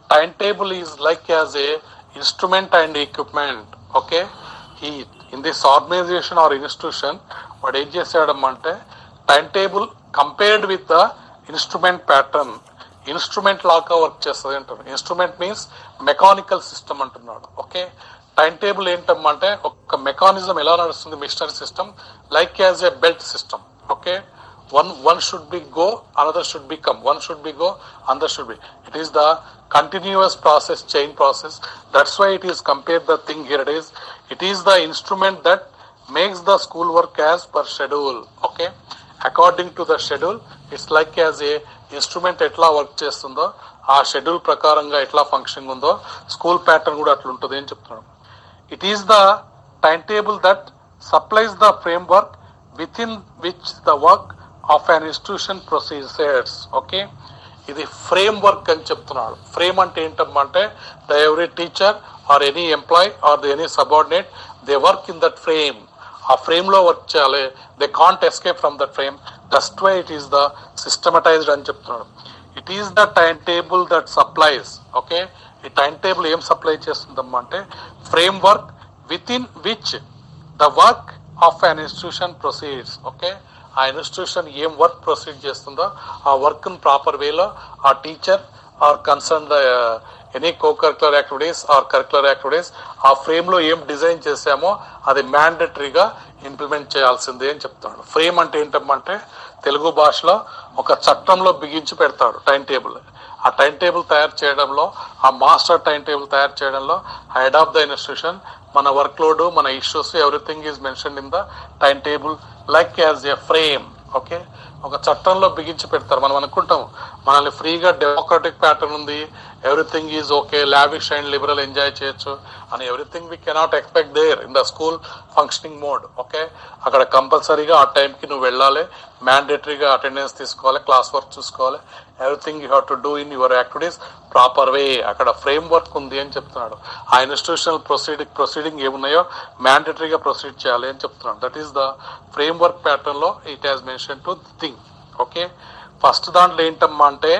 timetable is like as a instrument and equipment. Okay, in this organization or institution what em chesadamante timetable compared with the instrument pattern, instrument లాగా work చేస్తుంది అంటారు. Instrument means mechanical system అంటున్నాడు. Okay, time table ఏంటమ్మంటే ఒక mechanism ఎలా నడుస్తుంది, machinery system like as a belt system. Okay, one should be go, another should be come, one should be go, another should be. It is the continuous process, chain process. That's why it is compared the thing here. It is the instrument that makes the school work as per schedule. Okay, according to the schedule, it's like as a instrument ఎట్లా work చేస్తుందో ఆ schedule ప్రకారంగా ఎట్లా functioning ఉందో school pattern కూడా అట్లా ఉంటుంది అని చెప్తున్నాడు. It is the time table that supplies the framework with in which the work of an institution procedures. Okay, ఇది ఫ్రేమ్ వర్క్ అని చెప్తున్నాడు. ఫ్రేమ్ అంటే ఏంటంటే the every teacher or any employee or any subordinate they work in that frame. ఆ frame లో work చేయాలి, they can't escape from that frame. That's why it is the systematised అని చెప్తున్నాడు. It is the time table that supplies. Okay, ఈ time table ఏం supply చేస్తుందమ్మా అంటే framework with in which the work of an institution proceeds. Okay, ఆ institution ఏం work proceed చేస్తుందో ఆ వర్క్ ప్రాపర్ వేలో ఆ teacher or concern any co curricular activities or curricular activities ఆ ఫ్రేమ్ లో ఏం డిజైన్ చేసామో అది మ్యాండటరీగా ఇంప్లిమెంట్ చేయాల్సిందే అని చెప్తాడు. ఫ్రేమ్ అంటే ఏంటంటే తెలుగు భాషలో ఒక చట్టంలో బిగించి పెడతాడు టైం టేబుల్. ఆ టైం టేబుల్ తయారు చేయడంలో, ఆ మాస్టర్ టైం టేబుల్ తయారు చేయడంలో హెడ్ ఆఫ్ ద ఇన్స్టిట్యూషన్ మన వర్క్ లోడ్, మన issues, everything is mention in the time table like as a frame. Okay, ఒక చట్టంలో బిగించి పెడతారు. మనం అనుకుంటాం మనల్ని ఫ్రీగా డెమోక్రటిక్ ప్యాటర్న్ ఉంది, everything is okay, lavish and liberal enjoy చేయొచ్చు అని. Everything we cannot expect there in the school functioning mode. Okay, అక్కడ కంపల్సరీగా ఆ టైంకి నువ్వు వెళ్ళాలి, మ్యాండేటరీగా అటెండెన్స్ తీసుకోవాలి, క్లాస్ వర్క్ చూసుకోవాలి, everything you have to do in your activities proper way. అక్కడ ఫ్రేమ్ వర్క్ ఉంది అని చెప్తున్నాడు. ఆ ఇన్స్టిట్యూషనల్ ప్రొసీడింగ్ ఏమున్నాయో మ్యాండేటరీగా ప్రొసీడ్ చేయాలి అని చెప్తున్నాడు. That is the framework pattern లో it has mention two thing. Okay, first దాంట్లో ఏంటమ్మా అంటే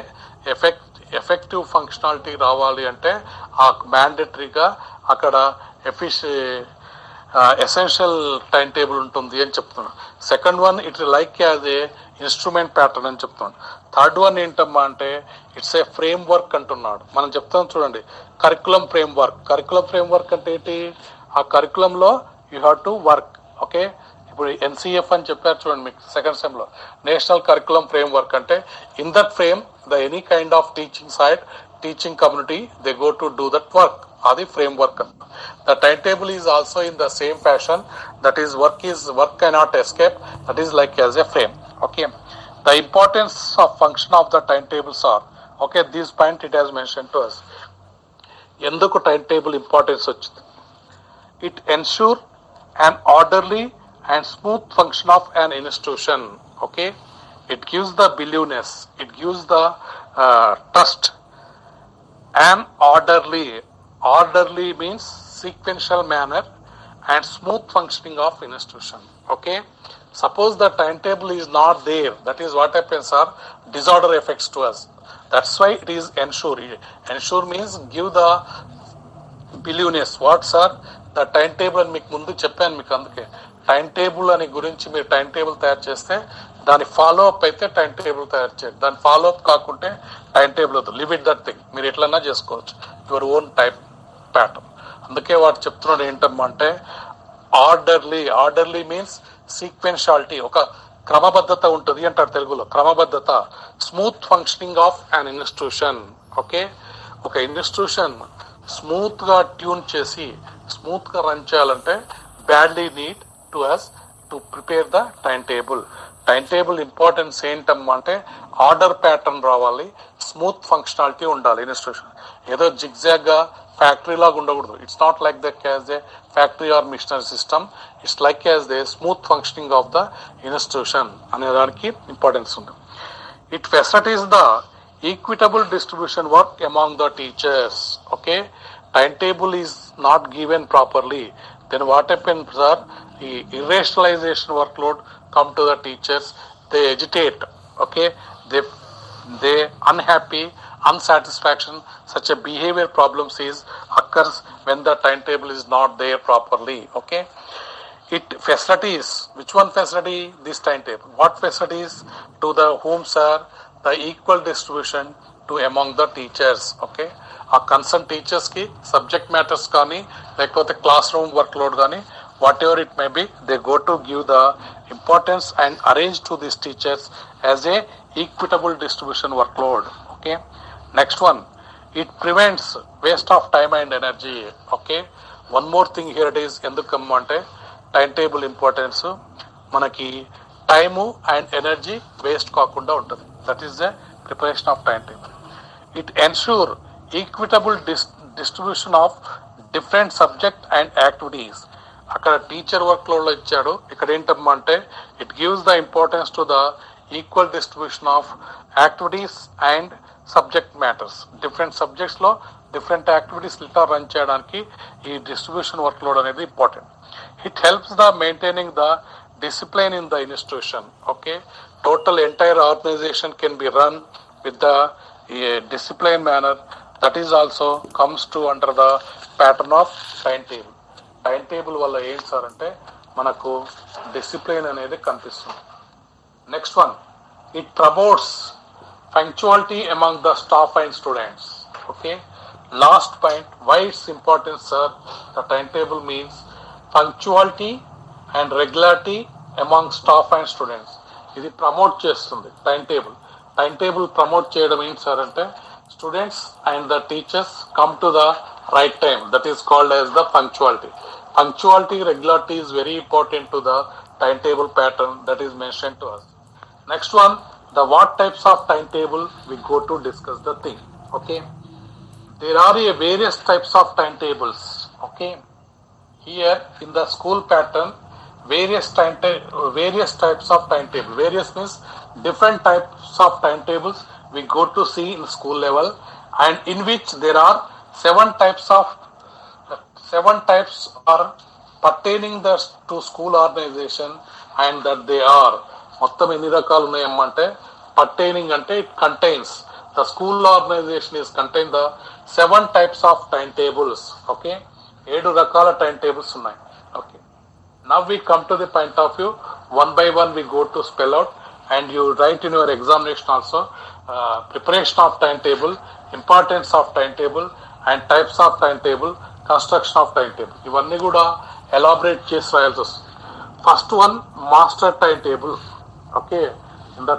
ఎఫెక్టివ్ ఫంక్షనాలిటీ రావాలి అంటే ఆ మ్యాండేటరీగా అక్కడ ఎసెన్షియల్ టైం టేబుల్ ఉంటుంది అని చెప్తున్నాడు. Second one it like as A instrument pattern అని చెప్తున్నాడు. థర్డ్ వన్ ఏంటమ్మా అంటే ఇట్స్ ఏ ఫ్రేమ్ వర్క్ అంటున్నాడు. మనం చెప్తాం చూడండి, curriculum framework. Curriculum framework అంటే ఏంటి? ఆ కరికులంలో you have to work. Okay, ఇప్పుడు ఎన్సిఎఫ్ అని చెప్పారు చూడండి మీకు సెకండ్ సెమ్ లో, నేషనల్ కరికులం ఫ్రేమ్ వర్క్ అంటే in that frame the any kind of teaching side, teaching community they go to do that work. అది framework. The time table is also in the same fashion. That is work cannot escape. That is like as a frame. Okay, the importance of function of the time tables or okay this point it has mention to us. ఎందుకు time table importance వచ్చింది? It ensure an orderly and smooth function of an institution. Okay, it gives the believeness, it gives the trust. An orderly means sequential manner and smooth functioning of institution. Okay, suppose the timetable is not there, that is what happens are disorder effects to us. That's why it is ensure. Ensure means give the believeness what sir the time table అని మీకు ముందు చెప్పాను. మీకు అందుకే time table అని గురించి మీరు time table తయారు చేస్తే దాని ఫాలో అప్ అయితే టైం టేబుల్ తయారు చేయండి. దాని ఫాలో అప్ కాకుంటే టైం టేబుల్ అవుతుంది. Live it that thing. మీరు ఎట్లన్నా చేసుకోవచ్చు యువర్ ఓన్ టైప్ ప్యాటర్న్. అందుకే వాడు చెప్తున్నాడు ఏంటంటే ఆర్డర్లీ మీన్స్ సీక్వెన్షాలిటీ, ఒక క్రమబద్ధత ఉంటుంది అంటారు తెలుగులో. క్రమబద్ధత, smooth functioning of an institution. Okay, ఒక ఇన్స్టిట్యూషన్ స్మూత్ గా ట్యూన్ చేసి స్మూత్ గా రన్ చేయాలంటే badly need to prepare the time table. Time table importance ఏంటంటే ఆర్డర్ ప్యాటర్న్ రావాలి, స్మూత్ ఫంక్షనాలిటీ ఉండాలి ఇన్స్టిట్యూషన్. ఏదో జిగ్జాగ్ గా ఫ్యాక్టరీ లాగా ఉండకూడదు. It's not like the as a factory or machinery system. It's like as the smooth functioning of the institution అనే దానికి importance ఉంది. It facilities the equitable distribution work among the teachers. Okay, timetable is not given properly, then what happens sir, the irrationalization workload come to the teachers, they agitate. Okay, they unhappy, unsatisfaction, such a behavior problems occurs when the timetable is not there properly. Okay, it facilities, which one facility? This timetable. What facilities to the whom sir? The equal distribution to among the teachers. Okay, ఆ concern teachers కి subject matters కానీ లేకపోతే class room work load కానీ what ever it may be, they go to give the importance and arrange to this teachers as a equitable distribution work load. Okay, next one, it prevents waste of time and energy. Okay, one more thing here it is. ఎందుకమ్మా అంటే time table importance మనకి time and energy waste కాకుండా ఉంటుంది. That is the preparation of timetable. It ensure equitable distribution of different subject and activities. అక్కడ teacher work load లో ఇచ్చాడు, ఇక్కడ ఏంటంటే it gives the importance to the equal distribution of activities and subject matters. Different subjects లో different activities ఇట్లా run చేయడానికి ఈ distribution work load అనేది important. It helps the maintaining the discipline in the institution. Okay, total entire organization can be run with the disciplined manner. That is also comes to under the pattern of timetable. Timetable వల్ల ఏంటి sir అంటే మనకు discipline అనేది కనిపిస్తుంది. Next one, it promotes punctuality among the staff and students. Okay, last point, why it's important sir, the timetable means punctuality and regularity among staff and students. ఇది promote చేస్తుంది time table. Time table promote చేయడం ఏంటి sir అంటే students and the teachers come to the right time. That is called as the punctuality. Punctuality, regularity is very important to the timetable pattern that is mentioned to us. Next one, the what types of timetable, we go to discuss the thing. Okay, there are various types of timetables. Okay, here in the school pattern, various types of timetable. Various means different types of timetables we go to see in school level, and in which there are seven types are pertaining to school organization, and that they are మొత్తం ఎన్ని రకాలు ఉన్నాయమ్మంటే pertaining అంటే it contains the school organisation is contain the 7 types of timetables. Okay, 7 రకాల time tables ఉన్నాయి. Okay, now we come to the point of view, one by one we go to spell out and you write in your examination also preparation of timetable, importance of timetable and types of timetable, construction of timetable. ఇవన్నీ కూడా elaborate చేసి రాయాల్సి వస్తుంది. First one, master time table. Okay, in the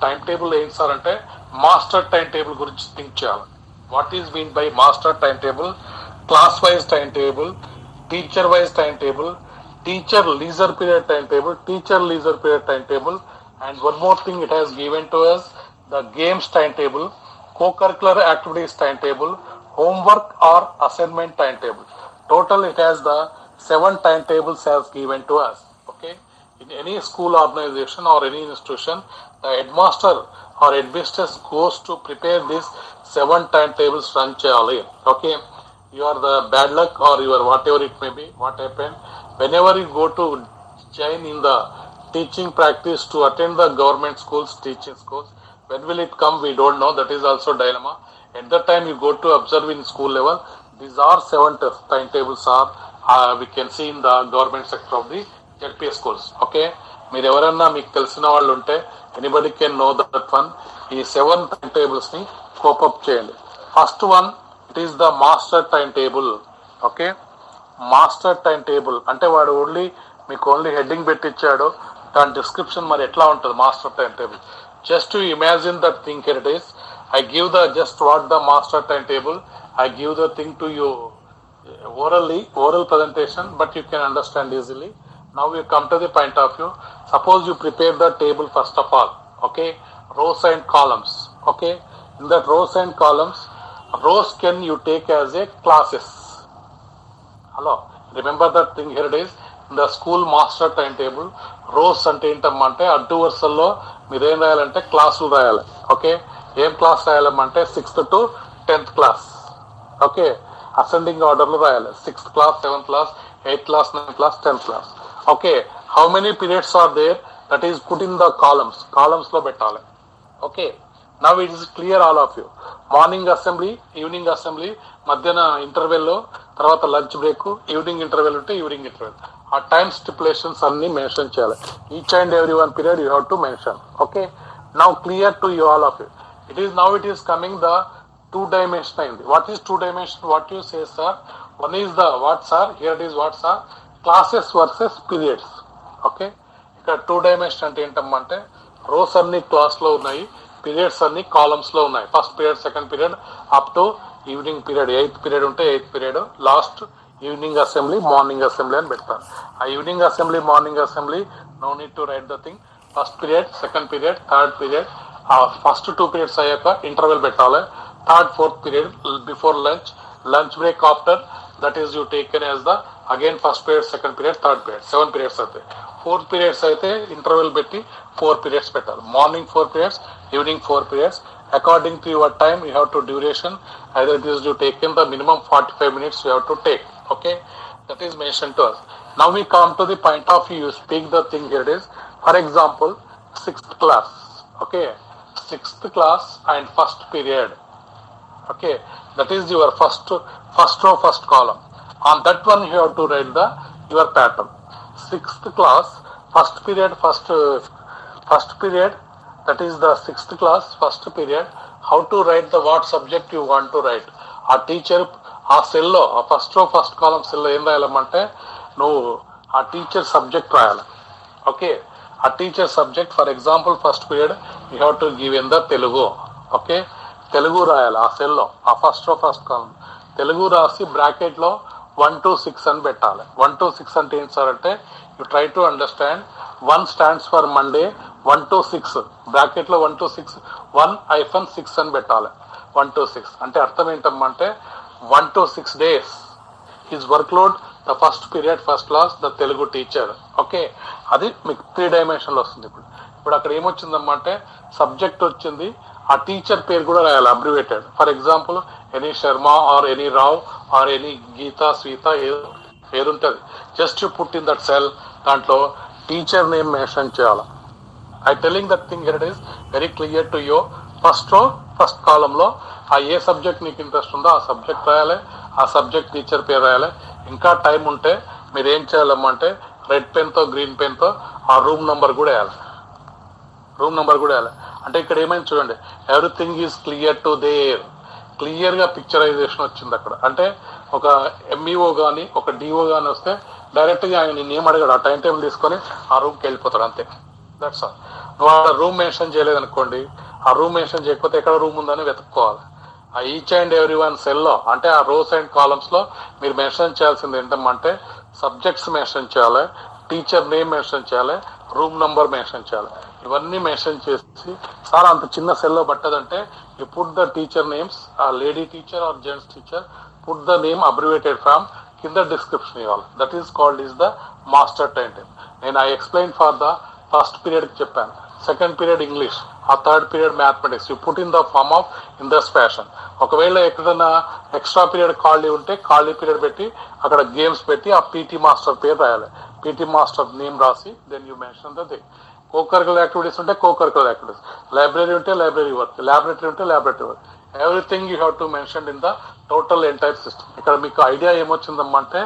time table ఏంటి sir అంటే master time table గురించి think చేయాలి. What is mean by master time table? Class wise timetable, teacher wise time table, teacher leisure period timetable, teacher leisure period timetable, and one more thing it has given to us, the games timetable, co-curricular activities timetable, homework or assignment timetable. Total it has the 7 timetables as given to us. Okay, in any school organization or any institution, the headmaster or headmistress goes to prepare these 7 timetables run cheyali. Okay, you are the bad luck or you are whatever it may be, what happened whenever you go to join in the teaching practice to attend the government schools, teaching schools, when will it come we don't know. That is also dilemma. At the time you go to observe in school level, These are 7 timetables are we can see in the government sector of the ZPS schools. Okay, మీరు ఎవరన్నా మీకు తెలిసిన వాళ్ళు ఉంటే anybody can know that one. ఈ 7 timetables ని cope up చేయండి. First one it is the master time table. Okay, master time table అంటే వాడు మీకు ఓన్లీ హెడ్డింగ్ పెట్టించాడు, దాని డిస్క్రిప్షన్ మరి ఎట్లా ఉంటుంది master time table. Just to imagine that thing here it is. I give the just what the master timetable. I give the thing to you oral presentation, but you can understand easily. Now we come to the point of view. Suppose you prepare the table first of all. Okay, rows and columns. Okay, in that rows and columns, rows can you take as a classes. Hello, remember that thing here it is. In the school master timetable, rows అంటే ఏంటమ్మంటే అడ్డు వరుసల్లో మీరేం రాయాలంటే క్లాసులు రాయాలి. Okay, ఏం class రాయాలమ్మంటే 6th to 10th class. Okay, ascending ఆర్డర్లో రాయాలి. 6th class, 7th class, 8th class, 9th class, 10th class. Okay, how many periods are there, that is put in the columns లో పెట్టాలి. Okay, now it is clear all of you. Morning assembly, evening assembly, మధ్యాహ్న ఇంటర్వెల్లో, తర్వాత lunch break, evening interval ఉంటే evening interval. ఆ time stipulations అన్ని mention చేయాలి. Each and every one period you have to mention. Okay, now clear to you all of you. It is coming the 2-dimension. What is 2-dimension? What you say, sir? One is the what, sir? Here it is what, sir? Classes versus periods. Okay, ఇక్కడ 2-dimension అంటే ఏంటమ్మంటే rose అన్ని class లో ఉన్నాయి, periods అన్ని columns లో ఉన్నాయి. First period, second period, up to evening period. 8th period ఉంటే 8th period, last evening assembly, morning assembly అని పెడతారు. ఆ evening assembly, morning assembly no need to write the thing. First period, second period, third period, first 2 periods అయ్యాక interval పెట్టాలి. Third, fourth period before lunch break after, that is you taken as the again first period, second period, third period. 7 periods అయితే 4 periods అయితే interval పెట్టి 4 periods పెట్టాలి. Morning 4 periods, evening 4 periods. According to your time you have to duration, either it is you taken the minimum 45 minutes you have to take. Okay, that is mentioned to us. Now we come to the point of view. You speak the thing here it is. For example, 6th class. Okay, 6th class and first period. Okay, that is your first row, first column. On that one you have to write your pattern. 6th class, first period, first period, that is the 6th class, first period. How to write the what subject you want to write. ఆ teacher ఆ సెల్లో, ఆ first row first కాలం సెల్లో ఏం రాయాలమ్మంటే నువ్వు ఆ teacher subject రాయాలి. Okay, ఆ teacher subject for example first period you have to give in the Telugu. Okay, Telugu రాయాలి ఆ సెల్లో, ఆ ఫస్ట్ రో ఫస్ట్ కాలం తెలుగు రాసి బ్రాకెట్లో 1 to 6 అని పెట్టాలి. 1 to 6 అంటే ఏంటి సార్ అంటే you try to understand. 1 stands for Monday, 1 to 6 బ్రాకెట్లో 1 to 6, 1-6 అని పెట్టాలి. 1 to 6 అంటే అర్థం ఏంటమ్మంటే 1 to 6 days his work load the first period, first class, the Telugu teacher. Okay, అది మీకు 3 dimensionలో వస్తుంది. ఇప్పుడు అక్కడ ఏమొచ్చిందమ్మంటే సబ్జెక్ట్ వచ్చింది, ఆ టీచర్ పేరు కూడా రాయాలి abbreviated. For example any Sharma or any Rao or any Geetha, Swetha, ఏది ఉంటుంది just you put in that cell, దాంట్లో టీచర్ నేమ్ మెన్షన్ చేయాలి. I telling that thing here it is very clear to you. First row first కాలంలో ఆ ఏ subject నీకు interest ఉందో ఆ subject రాయాలి, ఆ సబ్జెక్ట్ టీచర్ పేరు రాయాలి. ఇంకా టైం ఉంటే మీరు ఏం చేయాలమ్మంటే రెడ్ పెన్తో గ్రీన్ పెన్తో ఆ రూమ్ నెంబర్ కూడా వేయాలి. అంటే ఇక్కడ ఏమైంది చూడండి, everything is clear to their. క్లియర్గా పిక్చరైజేషన్ వచ్చింది అక్కడ. అంటే ఒక ఎంఈఓ కానీ ఒక డిఓ కానీ వస్తే డైరెక్ట్గా ఆయన నేను ఏం అడిగాడు, ఆ టైం టేబుల్ తీసుకొని ఆ రూమ్కి వెళ్ళిపోతాడు అంతే. That's all. నువ్వు ఆ రూమ్ మెన్షన్ చేయలేదనుకోండి, ఆ రూమ్ మెన్షన్ చేయకపోతే ఎక్కడ రూమ్ ఉందని వెతుక్కోవాలి. ఆ ఈచ్ అండ్ ఎవ్రీ వన్ సెల్లో అంటే ఆ రోస్ అండ్ కాలమ్స్లో మీరు మెన్షన్ చేయాల్సింది ఏంటంటే సబ్జెక్ట్స్ మెన్షన్ చేయాలి, టీచర్ నేమ్ మెన్షన్ చేయాలి, రూమ్ నంబర్ మెన్షన్ చేయాలి. ఇవన్నీ మెన్షన్ చేసి సార్ అంత చిన్న సెల్లో పట్టదంటే you put the teacher names, ఆ lady teacher or gents teacher, put the name abbreviated from, కింద డిస్క్రిప్షన్ ఇవ్వాలి. That is called is the master time table. నేను I explain for the first పీరియడ్కి చెప్పాను, సెకండ్ పీరియడ్ ఇంగ్లీష్, ఆ third period mathematics. You put in the form of in this fashion. ఒకవేళ ఎక్కడైనా extra period ఖాళీ ఉంటే ఖాళీ పీరియడ్ పెట్టి అక్కడ గేమ్స్ పెట్టి ఆ పీటీ మాస్టర్ పేరు రాయాలి. పీటీ మాస్టర్ నేమ్ రాసి then you mention the thing. Co curricular activities ఉంటే కో కరికులర్ యాక్టివిటీస్, లైబ్రరీ ఉంటే లైబ్రరీ వర్క్, ల్యాబొరేటరీ ఉంటే laboratory work. Everything you have to mention in the total entire system. ఇక్కడ మీకు idea ఏమొచ్చిందమ్మా అంటే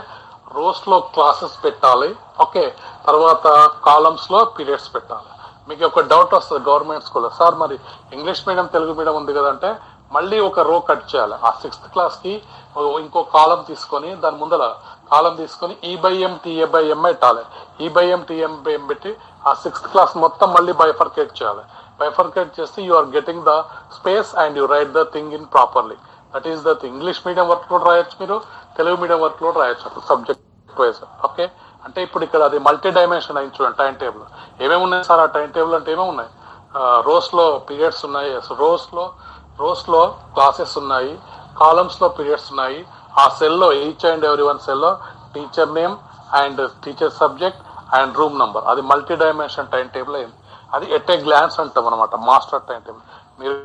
రోస్లో classes పెట్టాలి, okay, తర్వాత కాలమ్స్లో periods పెట్టాలి. మీకు ఒక డౌట్ వస్తుంది గవర్నమెంట్ స్కూల్లో, సార్ మరి ఇంగ్లీష్ మీడియం తెలుగు మీడియం ఉంది కదంటే మళ్ళీ ఒక రో కట్ చేయాలి. ఆ 6th క్లాస్కి ఇంకో కాలం తీసుకొని దాని ముందర కాలం తీసుకొని E/M TA/M పెట్టాలి. E/M TM/M పెట్టి ఆ 6th క్లాస్ మొత్తం మళ్ళీ బైఫర్కేట్ చేయాలి. బైఫర్కేట్ చేస్తే you are getting the space and you write the thing in properly. That is the thing. English medium work load రాయొచ్చు, మీరు తెలుగు మీడియం వర్క్ లోడ్ రాయొచ్చు సబ్జెక్ట్ వైజ్. ఓకే, అంటే ఇప్పుడు ఇక్కడ అది మల్టీ డైమెన్షన్ అయింది చూడండి టైం టేబుల్. ఏమేమి ఉన్నాయి సార్ ఆ టైం టేబుల్ అంటే ఏమేమి ఉన్నాయి? రోస్లో పీరియడ్స్ ఉన్నాయి, రోస్లో క్లాసెస్ ఉన్నాయి, కాలమ్స్లో పీరియడ్స్ ఉన్నాయి. ఆ సెల్లో ఈచ్ అండ్ ఎవ్రీ వన్ సెల్లో teacher name and teacher subject and room number. అది మల్టీ డైమెన్షన్ టైం టేబుల్ అయింది. అది ఎట్ ఏ గ్లాన్స్ అంటాం అనమాట మాస్టర్ టైం టేబుల్. మీరు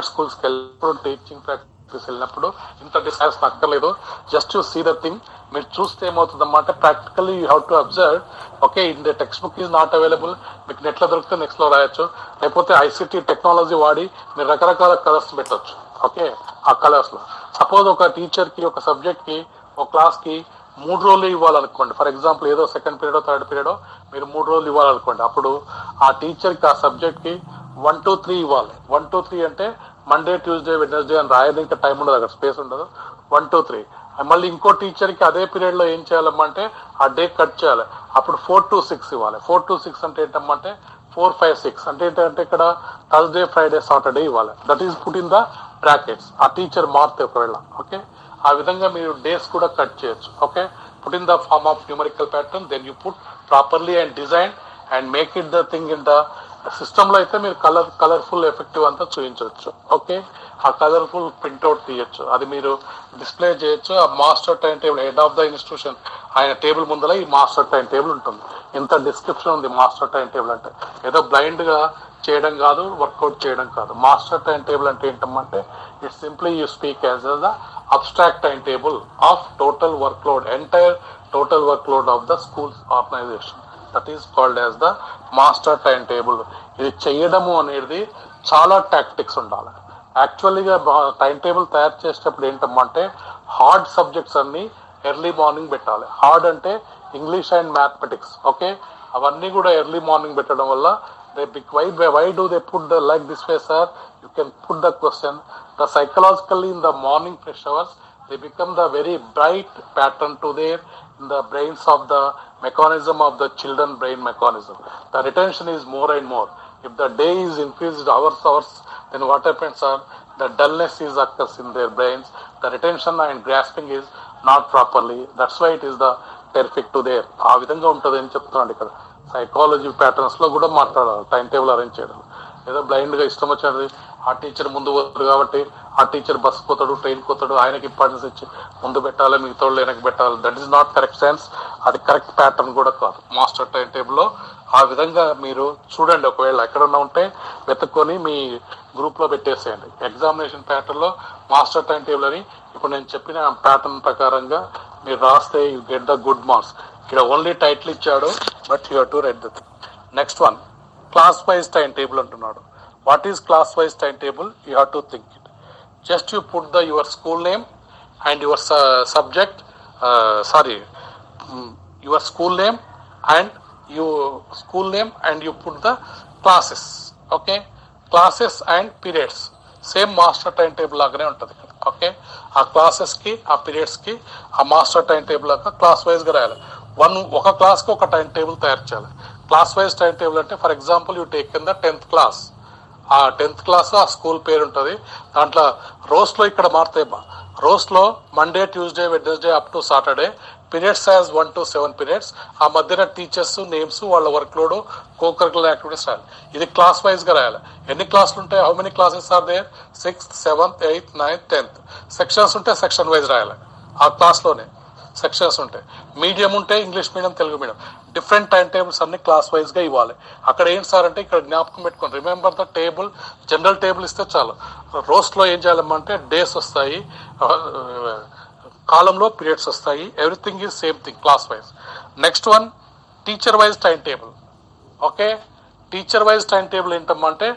స్కూల్స్కి వెళ్ళినప్పుడు టీచింగ్ ప్రాక్టీస్ వెళ్ళినప్పుడు ఇంత డిస్కస్ అక్కర్లేదు, just you see the thing. మీరు చూస్తే ఏమవుతుందన్నమాట, practically you have to observe. Okay, in the textbook is not available, మీకు నెట్లో దొరికితే నెక్స్ట్లో రాయొచ్చు, లేకపోతే ICT టెక్నాలజీ వాడి మీరు రకరకాల కలర్స్ పెట్టచ్చు. ఓకే, ఆ కలర్స్లో సపోజ్ ఒక టీచర్కి ఒక సబ్జెక్ట్కి ఒక క్లాస్కి 3 రోజులు ఇవ్వాలనుకోండి. ఫర్ ఎగ్జాంపుల్ ఏదో సెకండ్ పీరియడో థర్డ్ పీరియడో మీరు 3 రోజులు ఇవ్వాలనుకోండి. అప్పుడు ఆ టీచర్కి ఆ సబ్జెక్ట్కి 1 2 3 ఇవ్వాలి. 1 2 3 అంటే మండే ట్యూస్డే వెడ్నెస్డే అని రాయదు, ఇంకా టైం ఉండదు, అక్కడ స్పేస్ ఉండదు. 1 2 3 మళ్ళీ ఇంకో టీచర్కి అదే పీరియడ్లో ఏం చేయాలమ్మంటే ఆ డే కట్ చేయాలి. అప్పుడు 4 2 6 ఇవ్వాలి. 4 2 6 అంటే ఏంటమ్మంటే 4 5 6 అంటే ఏంటంటే ఇక్కడ థర్స్డే ఫ్రైడే సాటర్డే ఇవ్వాలి. That is put in the brackets. ఆ టీచర్ మారితే ఒకవేళ, ఓకే, ఆ విధంగా మీరు డేస్ కూడా కట్ చేయొచ్చు. Okay, put in the form of numerical pattern, then you put properly and design and make it the thing in the సిస్టంలో. అయితే మీరు కలర్ఫుల్ ఎఫెక్టివ్ అంతా చూపించవచ్చు. ఓకే, ఆ కలర్ఫుల్ ప్రింట్అవుట్ తీయచ్చు, అది మీరు డిస్ప్లే చేయొచ్చు. ఆ master time table head of the institution ఆయన టేబుల్ ముందర ఈ మాస్టర్ టైం టేబుల్ ఉంటుంది. ఇంత డిస్క్రిప్షన్ ఉంది మాస్టర్ టైం టేబుల్ అంటే. ఏదో బ్లైండ్గా చేయడం కాదు, వర్కౌట్ చేయడం కాదు. మాస్టర్ టైం టేబుల్ అంటే ఏంటంటే it's simply you speak as the abstract time table of total work load, entire total work load of the schools organisation. That is called as the master time table. ఇది చేయడము అనేది చాలా tactics ఉండాలి. యాక్చువల్లీగా time table తయారు చేసేటప్పుడు ఏంటంటే hard subjects అన్ని early morning పెట్టాలి. హార్డ్ అంటే ఇంగ్లీష్ అండ్ మ్యాథమెటిక్స్. ఓకే, అవన్నీ కూడా ఎర్లీ మార్నింగ్ పెట్టడం వల్ల why do they put the like this way, sir? You can put the question. The psychologically in the morning fresh hours they become the very bright pattern to their in the brains of the mechanism of the children brain mechanism. The retention is more and more. If the day is increased hours, then what happens, sir? The dullness is occurs in their brains. The retention and grasping is not properly. That's why it is the terrific to their. ఆ విధంగా ఉంటుంది అని చెప్తున్నాడు ఇక్కడ. Psychology ప్యాటర్న్స్లో కూడా మాట్లాడాలి time table arrange చేయడం. ఏదో బ్లైండ్గా ఇష్టం వచ్చినది ఆ టీచర్ ముందు పోతాడు కాబట్టి ఆ టీచర్ బస్ పోతాడు, ట్రైన్ పోతాడు, ఆయనకి ఇంపార్టెన్స్ ఇచ్చి ముందు పెట్టాలి, మిగతా వాళ్ళు వెనక్కి పెట్టాలి. That is not correct sense. అది కరెక్ట్ ప్యాటర్న్ కూడా కాదు మాస్టర్ టైం టేబుల్లో. ఆ విధంగా మీరు చూడండి, ఒకవేళ ఎక్కడన్నా ఉంటే వెతుక్కొని మీ గ్రూప్లో పెట్టేసేయండి. ఎగ్జామినేషన్ ప్యాటర్న్లో మాస్టర్ టైం టేబుల్ అని ఇప్పుడు నేను చెప్పిన ప్యాటర్న్ ప్రకారంగా మీరు రాస్తే you get the good marks. ఇక్కడ ఓన్లీ టైటిల్ ఇచ్చాడు, but you have to write the thing. Next one, class wise timetable అంటున్నాడు. What is class wise timetable? You have to think it. Just you put the your school name and your subject, your school name and you put the classes. Okay, classes and periods same master time table లాగానే ఉంటుంది. Okay, ఆ క్లాసెస్కి ఆ పీరియడ్స్కి ఆ master time table లాగా class వైజ్గా రాయాలి. ఒక క్లాస్కి ఒక టైం టేబుల్ తయారు చేయాలి. క్లాస్ వైజ్ టైం టేబుల్ అంటే for example you take in the 10th class. ఆ 10th క్లాస్ ఆ స్కూల్ పేరు ఉంటుంది. దాంట్లో రోస్లో ఇక్కడ మారుతాయి. రోస్లో Monday Tuesday Wednesday up to Saturday, periods as 1 to 7 periods. ఆ మధ్యన టీచర్స్ నేమ్స్, వాళ్ళ వర్క్ లోడ్, కోకరికులర్ యాక్టివిటీస్ రాయాలి. ఇది క్లాస్ వైజ్గా రాయాలి. ఎన్ని క్లాసులు ఉంటాయి? How many classes are there? 6th 7th 8th 9th 10th. Sections ఉంటే సెక్షన్ వైజ్ రాయాలి. ఆ క్లాస్లోనే సెక్షన్స్ ఉంటాయి. మీడియం ఉంటే English medium, Telugu medium, different timetables అన్ని క్లాస్ వైజ్గా ఇవ్వాలి. అక్కడ ఏంటి సార్ అంటే ఇక్కడ జ్ఞాపకం పెట్టుకోండి, remember the table. General table ఇస్తే చాలు. రోస్ట్లో ఏం చేయాలమ్మంటే డేస్ వస్తాయి, కాలంలో పీరియడ్స్ వస్తాయి. Everything is same thing class wise. Next one, teacher wise time table. Okay, teacher wise time table ఏంటమ్మంటే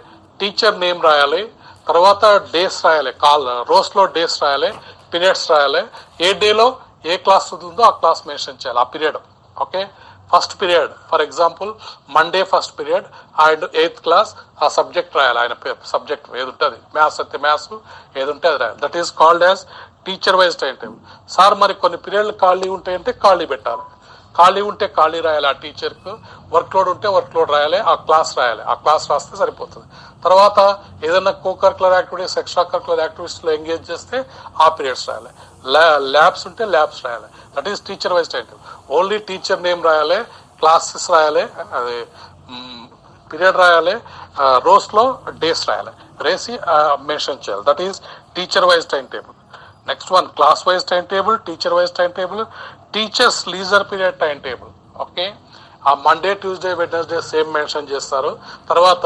టీచర్ నేమ్ రాయాలి, తర్వాత డేస్ రాయాలి, రోస్లో డేస్ రాయాలి, పీరియడ్స్ రాయాలి, ఏ డేలో ఏ క్లాస్ ఉందో ఆ క్లాస్ మెన్షన్ చేయాలి, ఆ period. Okay, first period for example Monday first period and 8th class, ఆ సబ్జెక్ట్ రాయాలి, ఆయన సబ్జెక్ట్ ఏది ఉంటుంది, మ్యాథ్స్ అయితే మ్యాథ్స్, ఏది ఉంటే అది రాయాలి. That is called as teacher wise time table. Sir మరి కొన్ని పీరియడ్లు ఖాళీ ఉంటాయంటే ఖాళీ పెట్టాలి, ఖాళీ ఉంటే ఖాళీ రాయాలి, ఆ టీచర్కు వర్క్ లోడ్ ఉంటే వర్క్ లోడ్ రాయాలి, ఆ క్లాస్ రాయాలి, ఆ క్లాస్ రాస్తే సరిపోతుంది. తర్వాత ఏదైనా co curricular activities, extracurricular యాక్టివిటీస్లో ఎంగేజ్ చేస్తే ఆ పీరియడ్స్ రాయాలి, ల్యాబ్స్ ఉంటే ల్యాబ్స్ రాయాలి. That is teacher wise timetable. Only teacher name రాయాలి, క్లాసెస్ రాయాలి, అది పీరియడ్ రాయాలి, రోస్లో డేస్ రాయాలి, రేసి మెన్షన్ చేయాలి. That is teacher wise timetable. Next one class wise timetable, teacher wise timetable, teachers leisure period time table. Okay, ఆ Monday Tuesday Wednesday same mention చేస్తారు. తర్వాత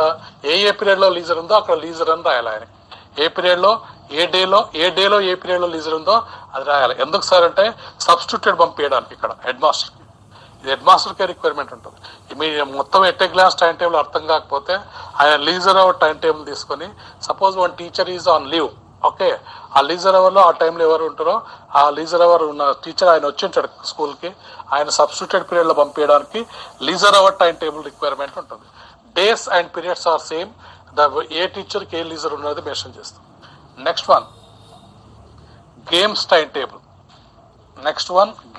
ఏ పీరియడ్లో లీజర్ ఉందో అక్కడ లీజర్ అని రాయాలి ఆయన, ఏ పీరియడ్లో ఏ డేలో ఏ పీరియడ్లో లీజర్ ఉందో అది రాయాలి. ఎందుకు సార్ అంటే సబ్స్టిట్యూటెడ్ పంపించడానికి ఇక్కడ హెడ్ మాస్టర్కి, ఇది హెడ్ మాస్టర్కే రిక్వైర్మెంట్ ఉంటుంది. మీ మొత్తం ఎట్టే క్లాస్ టైం టేబుల్ అర్థం కాకపోతే ఆయన లీజర్ అవర్ టైం టేబుల్ తీసుకొని, suppose one teacher is on leave, okay, ఆ లీజర్ అవర్లో ఆ టైంలో ఎవరు ఉంటారో ఆ లీజర్ అవర్ ఉన్న టీచర్ ఆయన వచ్చి ఉంటాడు స్కూల్కి, ఆయన సబ్స్టిట్యూటెడ్ పీరియడ్లో పంపించడానికి leisure hour time table requirement ఉంటుంది. Days and periods are same, ఏ టీచర్కి ఏ లీజర్ ఉన్నది మెన్షన్ చేస్తాం. Next one games timetable.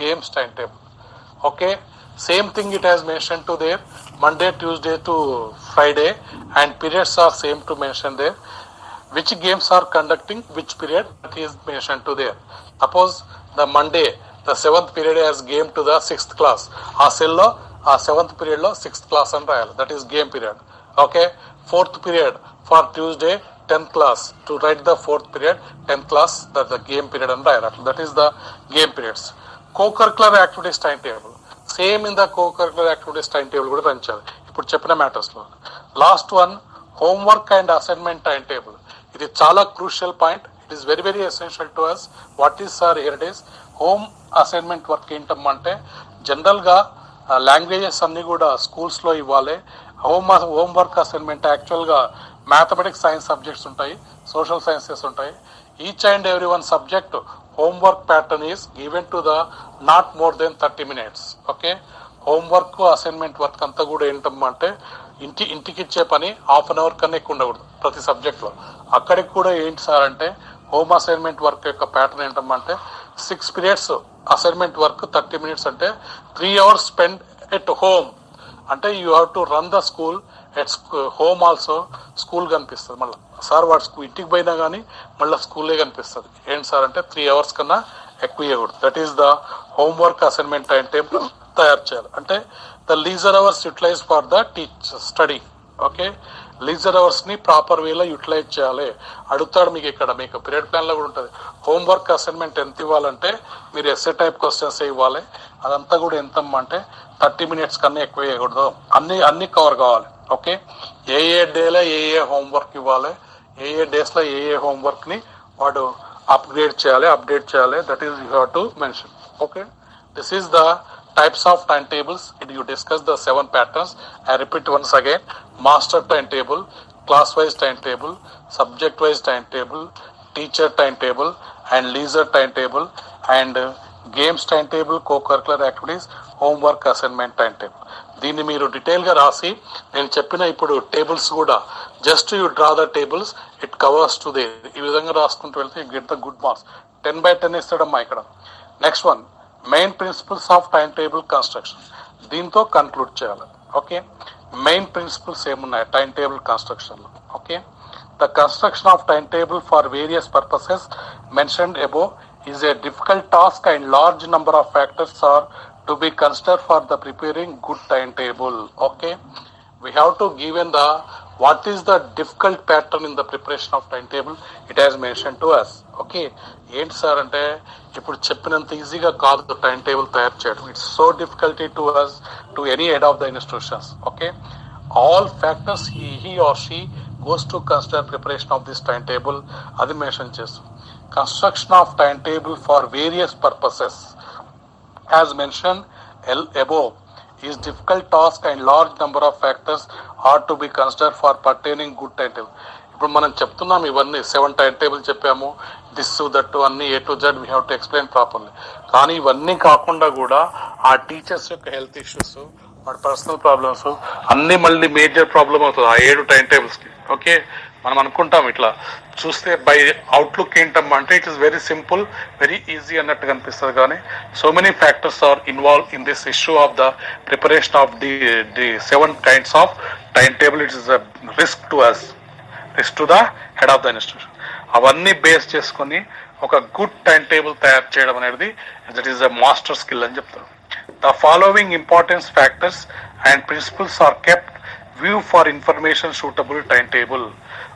Games time table. Okay, same thing it has mentioned to there, Monday, Tuesday to Friday, and periods are same to mention there. Which games are conducting which period, that is mentioned to there. Suppose the Monday, the 7th period has game to the 6th class. ఆ cell లో ఆ 7th period లో 6th class అని రాయాలి, that is game period. Okay, 4th period for Tuesday 10th class, to write the 4th period 10th class, that the game period అని రాయాలి, that is the game periods. Co-curricular activities time table. Same in the cocurricular activities timetable కూడా పెంచాలి ఇప్పుడు చెప్పిన మ్యాటర్స్లో. Last one homework and assignment time table. ఇది చాలా crucial point, it is very very essential to us. What is sir here it is home assignment work ఏంటమ్మంటే, జనరల్గా languages అన్నీ కూడా స్కూల్స్లో ఇవ్వాలి. హోంవర్క్ అసైన్మెంట్ యాక్చువల్గా మ్యాథమెటిక్స్ సైన్స్ సబ్జెక్ట్స్ ఉంటాయి, సోషల్ సైన్సెస్ ఉంటాయి. Each and every one subject homework pattern is given to the not more than 30 minutes. Okay, homework assignment work అంతా కూడా ఏంటమ్మంటే ఇంటికి ఇచ్చే పని హాఫ్ అన్ అవర్ కన్నా ఎక్కువ ఉండకూడదు ప్రతి సబ్జెక్ట్లో. అక్కడికి కూడా ఏంటి సార్ అంటే హోమ్ అసైన్మెంట్ వర్క్ యొక్క ప్యాటర్న్ ఏంటమ్మంటే 6 periods అసైన్మెంట్ వర్క్ 30 minutes అంటే 3 hours స్పెండ్ ఎట్ హోమ్. అంటే you have to run the school at home also. School కనిపిస్తుంది మళ్ళీ సార్ వాడు ఇంటికి పోయినా కానీ మళ్ళీ స్కూలే కనిపిస్తుంది. ఏంటి సార్ అంటే 3 hours కన్నా ఎక్కువ ఇవ్వకూడదు. That is the homework assignment time table తయారు చేయాలి. అంటే the leisure hours utilise for the study. Okay, leisure అవర్స్ని ప్రాపర్ వేలో యూటిలైజ్ చేయాలి. అడుగుతాడు మీకు ఇక్కడ, మీకు పీరియడ్ ప్లాన్లో కూడా ఉంటుంది. హోంవర్క్ అసైన్మెంట్ ఎంత ఇవ్వాలంటే మీరు ఎస్ఏ టైప్ క్వశ్చన్స్ ఇవ్వాలి. అదంతా కూడా ఎంత అంటే 30 minutes కన్నా ఎక్కువ వేయకూడదు. అన్ని కవర్ కావాలి. ఓకే, ఏ డేలో ఏ హోంవర్క్ ఇవ్వాలి, ఏ డేస్లో ఏ హోంవర్క్ని వాడు అప్డేట్ చేయాలి. That is you have to mention. Okay, this is the types of timetables. You discuss the 7 patterns. I repeat once again: master timetable, class wise timetable, subject wise timetable, teacher timetable, and leisure timetable, and games timetable, co-curricular activities, homework assignment timetable. దీన్ని మీరు డీటెయిల్గా రాసి నేను చెప్పిన ఇప్పుడు tables కూడా just you draw the tables, it covers to they. ఈ విధంగా రాసుకుంటూ వెళ్తే you get the good marks. 10/10 ఇస్తాడమ్మా ఇక్కడ. Next one main principles of time table construction. దీంతో కన్క్లూడ్ చేయాలి. ఓకే, మెయిన్ ప్రిన్సిపల్స్ ఏమున్నాయి టైం టేబుల్ కన్స్ట్రక్షన్లో? Okay, the construction of time table for various purposes mentioned above is a difficult task and large number of factors are to be considered for the preparing good timetable. Okay, we have to given the what is the difficult pattern in the preparation of timetable, it has mentioned to us. Okay, ఏంటి sir అంటే ఇప్పుడు చెప్పినంత ఈజీగా కాదు time table తయారు చేయడం. It's so difficulty to us, to any head of the institutions. Okay, all factors he or she goes to consider preparation of this timetable, అది mention చేస్తాం. Construction of time table for various purposes as mentioned above is difficult task and large number of factors are to be considered for pertaining good timetable. ఇప్పుడు మనం చెప్తున్నాం ఇవన్నీ 7 time table చెప్పాము, this that అన్ని A to Z we have to explain properly. కానీ ఇవన్నీ కాకుండా కూడా ఆ టీచర్స్ యొక్క హెల్త్ ఇష్యూస్, వాడి పర్సనల్ ప్రాబ్లమ్స్ అన్ని మళ్ళీ మేజర్ ప్రాబ్లమ్ అవుతుంది ఆ 7 టైం టేబుల్స్కి. ఓకే, మనం అనుకుంటాం ఇట్లా చూస్తే బై అవుట్లుక్ ఏంటమ్మా అంటే it is very simple, very easy అన్నట్టు కనిపిస్తుంది. కానీ so many factors are involve in this issue of the preparation of the 7 kinds of time table. It is a risk to us, risk to the head of the institution. అవన్నీ base చేసుకొని ఒక good time table తయారు చేయడం అనేది that is a master skill అని చెప్తారు. The following importance factors and principles are kept view for information suitable time table.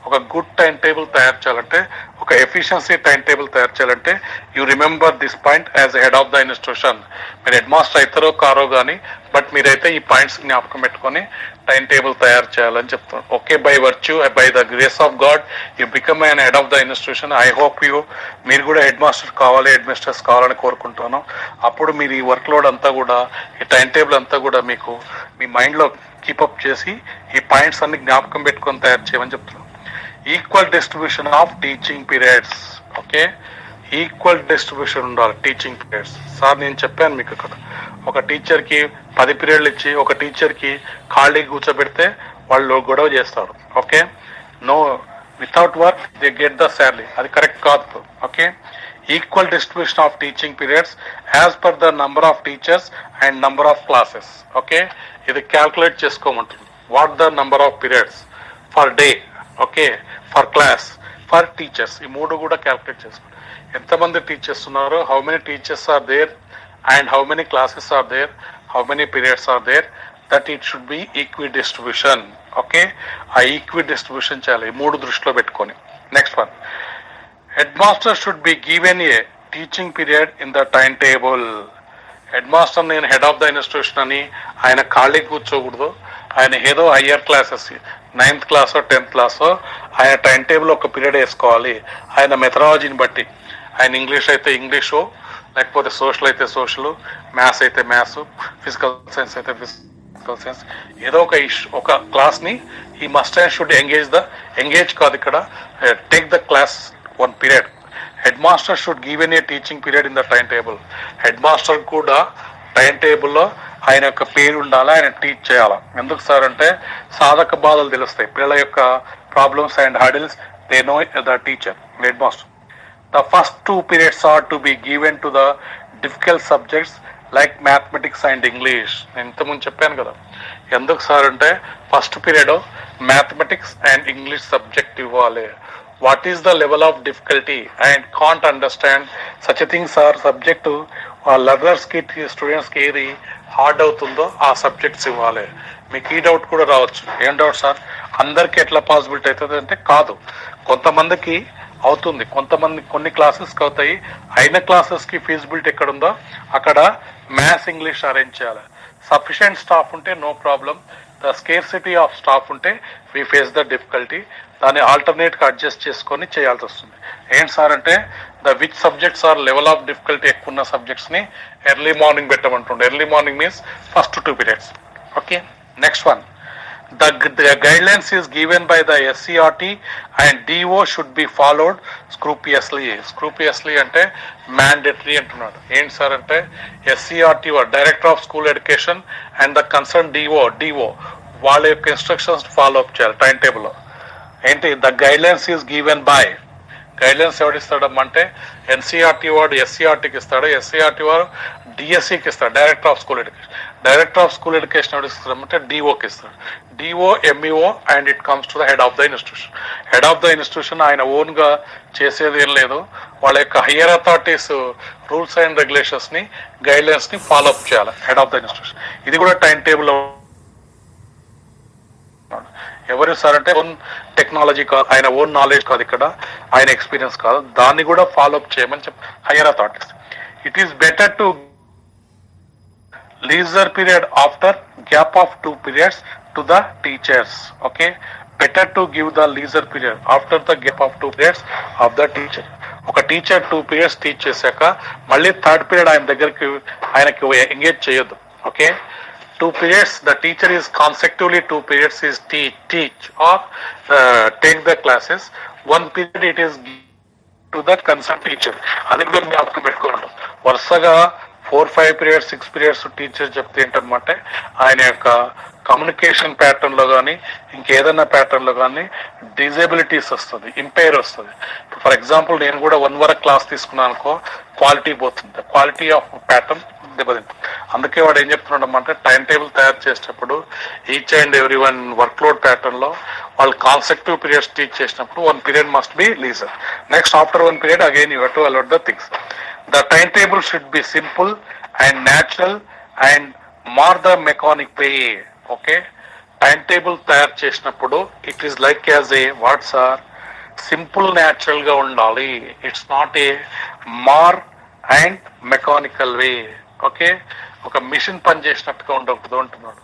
ఒక good time table తయారు చేయాలంటే, ఒక ఎఫిషియన్సీ టైం టేబుల్ తయారు చేయాలంటే you remember this point as head of the institution. మీరు head master అవుతారో కారో కానీ, but మీరైతే ఈ పాయింట్స్ జ్ఞాపకం పెట్టుకొని టైం టేబుల్ తయారు చేయాలని చెప్తాను. Okay, by virtue, by the grace of God you become an head of the institution. I hope మీరు కూడా హెడ్ మాస్టర్ కావాలి, హెడ్ మిస్టర్స్ కావాలని కోరుకుంటున్నాను. అప్పుడు మీరు ఈ వర్క్ లోడ్ అంతా కూడా, ఈ టైం టేబుల్ అంతా కూడా మీకు మీ మైండ్లో కీపప్ చేసి ఈ పాయింట్స్ అన్ని జ్ఞాపకం పెట్టుకొని తయారు చేయమని చెప్తున్నాను. Equal distribution of teaching periods. Okay, equal distribution ఉండాలి టీచింగ్ పీరియడ్స్. సార్ నేను చెప్పాను మీకు ఇక్కడ, ఒక టీచర్కి 10 పీరియడ్లు ఇచ్చి ఒక టీచర్కి ఖాళీ కూర్చోబెడితే వాళ్ళు గొడవ చేస్తారు. Okay, no, without work they get the salary, అది కరెక్ట్ కాదు. Okay, equal distribution of teaching periods as per the number of teachers and number of classes. Okay, ఇది క్యాల్కులేట్ చేసుకోమంటుంది. What the number of periods for day, okay, for class, for teachers, ఈ 3 కూడా calculate చేసుకోండి. ఎంతమంది teachers ఉన్నారు, how many teachers are there and how many classes are there, how many periods are there, that it should be equi distribution. Okay, ఆ equi distribution చేయాలి, 3 దృష్టిలో పెట్టుకొని. Next one, head master should be given a teaching period in the time table. Head master నేను head of the institution అని ఆయన ఖాళీ కూర్చోకూడదు. ఆయన ఏదో హయ్యర్ క్లాసెస్ 9th క్లాసో 10th క్లాసో ఆయన టైం టేబుల్ ఒక పీరియడ్ వేసుకోవాలి. ఆయన మెథడాలజీని బట్టి, ఆయన ఇంగ్లీష్ అయితే ఇంగ్లీషు, లేకపోతే సోషల్ అయితే సోషల్, మ్యాథ్స్ అయితే మ్యాథ్స్, ఫిజికల్ సైన్స్ అయితే ఫిజికల్ సైన్స్, ఏదో ఒక క్లాస్ని ఈ మస్ట్ అండ్ షుడ్ ఎంగేజ్ కాదు ఇక్కడ, take the class 1 period. Head master should given a teaching period in the time table. Head master కూడా టైం టేబుల్లో ఆయన యొక్క పేరు ఉండాలి, ఆయన టీచ్ చేయాలి. ఎందుకు సార్ అంటే సాధక బాధలు తెలుస్తాయి, పిల్లల యొక్క problems and hurdles, they know the teacher, head master. The first 2 periods are to be given to the difficult subjects like mathematics and English. నేను ఇంతకుముందు చెప్పాను కదా, ఎందుకు సార్ అంటే first period mathematics and English subject ఇవ్వాలి. What is the level of difficulty and can't understand such things are subject లెర్నర్స్కి, స్టూడెంట్స్కి ఏది హార్డ్ అవుతుందో ఆ సబ్జెక్ట్స్ ఇవ్వాలి. మీకు ఈ డౌట్ కూడా రావచ్చు, ఏం డౌట్ సార్, అందరికీ ఎట్లా పాసిబిలిటీ అవుతుంది అంటే కాదు, కొంతమందికి అవుతుంది, కొన్ని క్లాసెస్కి అవుతాయి. అయిన క్లాసెస్కి ఫీజిబిలిటీ ఎక్కడ ఉందో అక్కడ మ్యాథ్స్ ఇంగ్లీష్ అరేంజ్ చేయాలి. సఫిషియెంట్ స్టాఫ్ ఉంటే no problem, the scarcity of staff ఉంటే వీ ఫేస్ ద డిఫికల్టీ. దాన్ని ఆల్టర్నేట్గా అడ్జస్ట్ చేసుకొని చేయాల్సి వస్తుంది. ఏంటి సార్ అంటే the which subjects are level of difficulty ఎక్కువ ఉన్న సబ్జెక్ట్స్ని ఎర్లీ మార్నింగ్ పెట్టమంటుండే. Early morning means first 2 periods. Okay, next one, the guidelines is given by the SCRT and DO should be followed scrupulously. Scrupulously అంటే mandatory అంటున్నాడు. ఏంటి sir అంటే SCRT director of school education and the concern DO వాళ్ళ యొక్క instructions follow up చేయాలి time టేబుల్లో. ఏంటి the guidelines is given by, guidelines ఎవడిస్తాడమ్మంటే ఎన్సీఆర్టీ వాడు ఎస్సీఆర్టీకి ఇస్తాడు, ఎస్సీఆర్టీ వాడు డిఎస్సికి ఇస్తాడు, director of school education. Director of school education ఎవరు ఇస్తాడంటే డిఓకి ఇస్తాడు. DO MEO and it comes to the head of the institution. Head of the institution ఆయన ఓన్గా చేసేది ఏం లేదు, వాళ్ళ యొక్క హయ్యర్ అథారిటీస్ రూల్స్ అండ్ రెగ్యులేషన్స్ని, గైడ్లైన్స్ని ఫాలో అప్ చేయాలి హెడ్ ఆఫ్ ద ఇన్స్టిట్యూషన్. ఇది కూడా టైం టేబుల్. ఎవరు సార్ అంటే ఓన్ టెక్నాలజీ కాదు, ఆయన ఓన్ నాలెడ్జ్ కాదు, ఇక్కడ ఆయన ఎక్స్పీరియన్స్ కాదు, దాన్ని కూడా ఫాలో అప్ చేయమని higher authorities. It is better to leisure period after gap of 2 periods to the teachers. Okay, better to give the leisure period after the gap of 2 periods of the teacher. ఒక teacher 2 periods teach చేశాక మళ్ళీ 3rd period ఆయనకి engage చేయొద్దు. Okay, 2 periods, the teacher is consecutively 2 periods is teach or take the classes. 1 period it is to the concern teacher. అది కూడా జ్ఞాపకం పెట్టుకోండి. వరుసగా 4-5 పీరియడ్స్ 6 పీరియడ్స్ టీచర్ చెప్తే ఏంటన్నమాట ఆయన యొక్క కమ్యూనికేషన్ ప్యాటర్న్ లో కానీ ఇంకేదైనా ప్యాటర్న్ లో కానీ డిజేబిలిటీస్ వస్తుంది, ఇంపైర్ వస్తుంది. ఫర్ ఎగ్జాంపుల్ నేను కూడా 1 వరకు క్లాస్ తీసుకున్నాను అనుకో, క్వాలిటీ పోతుంది, క్వాలిటీ ఆఫ్ ప్యాటర్న్ దెబ్బతింటుంది. అందుకే వాడు ఏం చెప్తున్నాడు అంటే టైం టేబుల్ తయారు చేసేటప్పుడు each and every one work load pattern లో వాళ్ళు కాన్సెక్టివ్ పీరియడ్స్ టీచ్ చేసినప్పుడు 1 period must be leisure. Next after 1 period again you have to allot the things. The time table should be simple and natural and more the mechanic way. Okay, time table తయారు చేసినప్పుడు it is like as a what's are simple natural గా ఉండాలి. It's not a more and mechanical way. Okay, ఒక machine పని చేసినట్టుగా ఉండకూడదు అంటున్నాడు.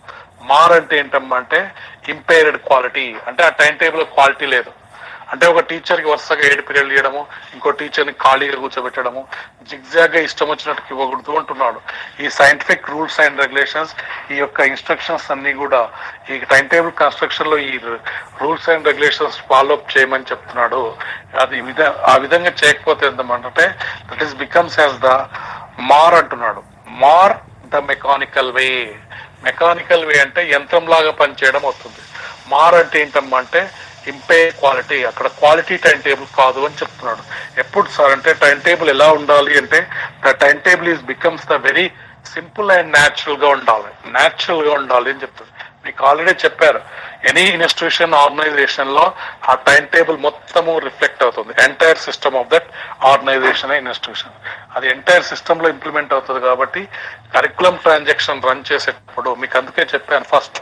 మార్ అంటే ఏంటమ్మా అంటే ఇంపైర్డ్ క్వాలిటీ, అంటే ఆ టైం టేబుల్ క్వాలిటీ లేదు. అంటే ఒక టీచర్కి వరుసగా 7 పీరియడ్లు ఇవ్వడము, ఇంకో టీచర్ని ఖాళీగా కూర్చోబెట్టడము, జిగ్జాగ్గా ఇష్టం వచ్చినట్టుకు ఇవ్వకూడదు అంటున్నాడు. ఈ సైంటిఫిక్ రూల్స్ అండ్ రెగ్యులేషన్స్, ఈ యొక్క ఇన్స్ట్రక్షన్స్ అన్ని కూడా ఈ టైం టేబుల్ కన్స్ట్రక్షన్ లో ఈ rules and regulations follow up చేయమని చెప్తున్నాడు. అది ఆ విధంగా చేయకపోతే ఏంటంటే that is becomes as the మార్ అంటున్నాడు. మార్ ద మెకానికల్ వే. మెకానికల్ వే అంటే యంత్రంలాగా పనిచేయడం అవుతుంది. మార్ అంటే ఏంటమ్మా అంటే ఇంపైర్ క్వాలిటీ, అక్కడ క్వాలిటీ టైం టేబుల్ కాదు అని చెప్తున్నాడు. ఎప్పుడు సార్ అంటే టైం టేబుల్ ఎలా ఉండాలి అంటే the time table is becomes the very simple and natural గా ఉండాలి, న్యాచురల్ గా ఉండాలి అని చెప్తుంది. మీకు ఆల్రెడీ చెప్పారు, ఎనీ ఇన్స్టిట్యూషన్ ఆర్గనైజేషన్ లో ఆ టైం టేబుల్ మొత్తము రిఫ్లెక్ట్ అవుతుంది, entire system of that organisation institution. అది ఎంటైర్ సిస్టమ్ లో ఇంప్లిమెంట్ అవుతుంది. కాబట్టి కరికులం ట్రాన్సాక్షన్ రన్ చేసేటప్పుడు మీకు అందుకే చెప్పాను, ఫస్ట్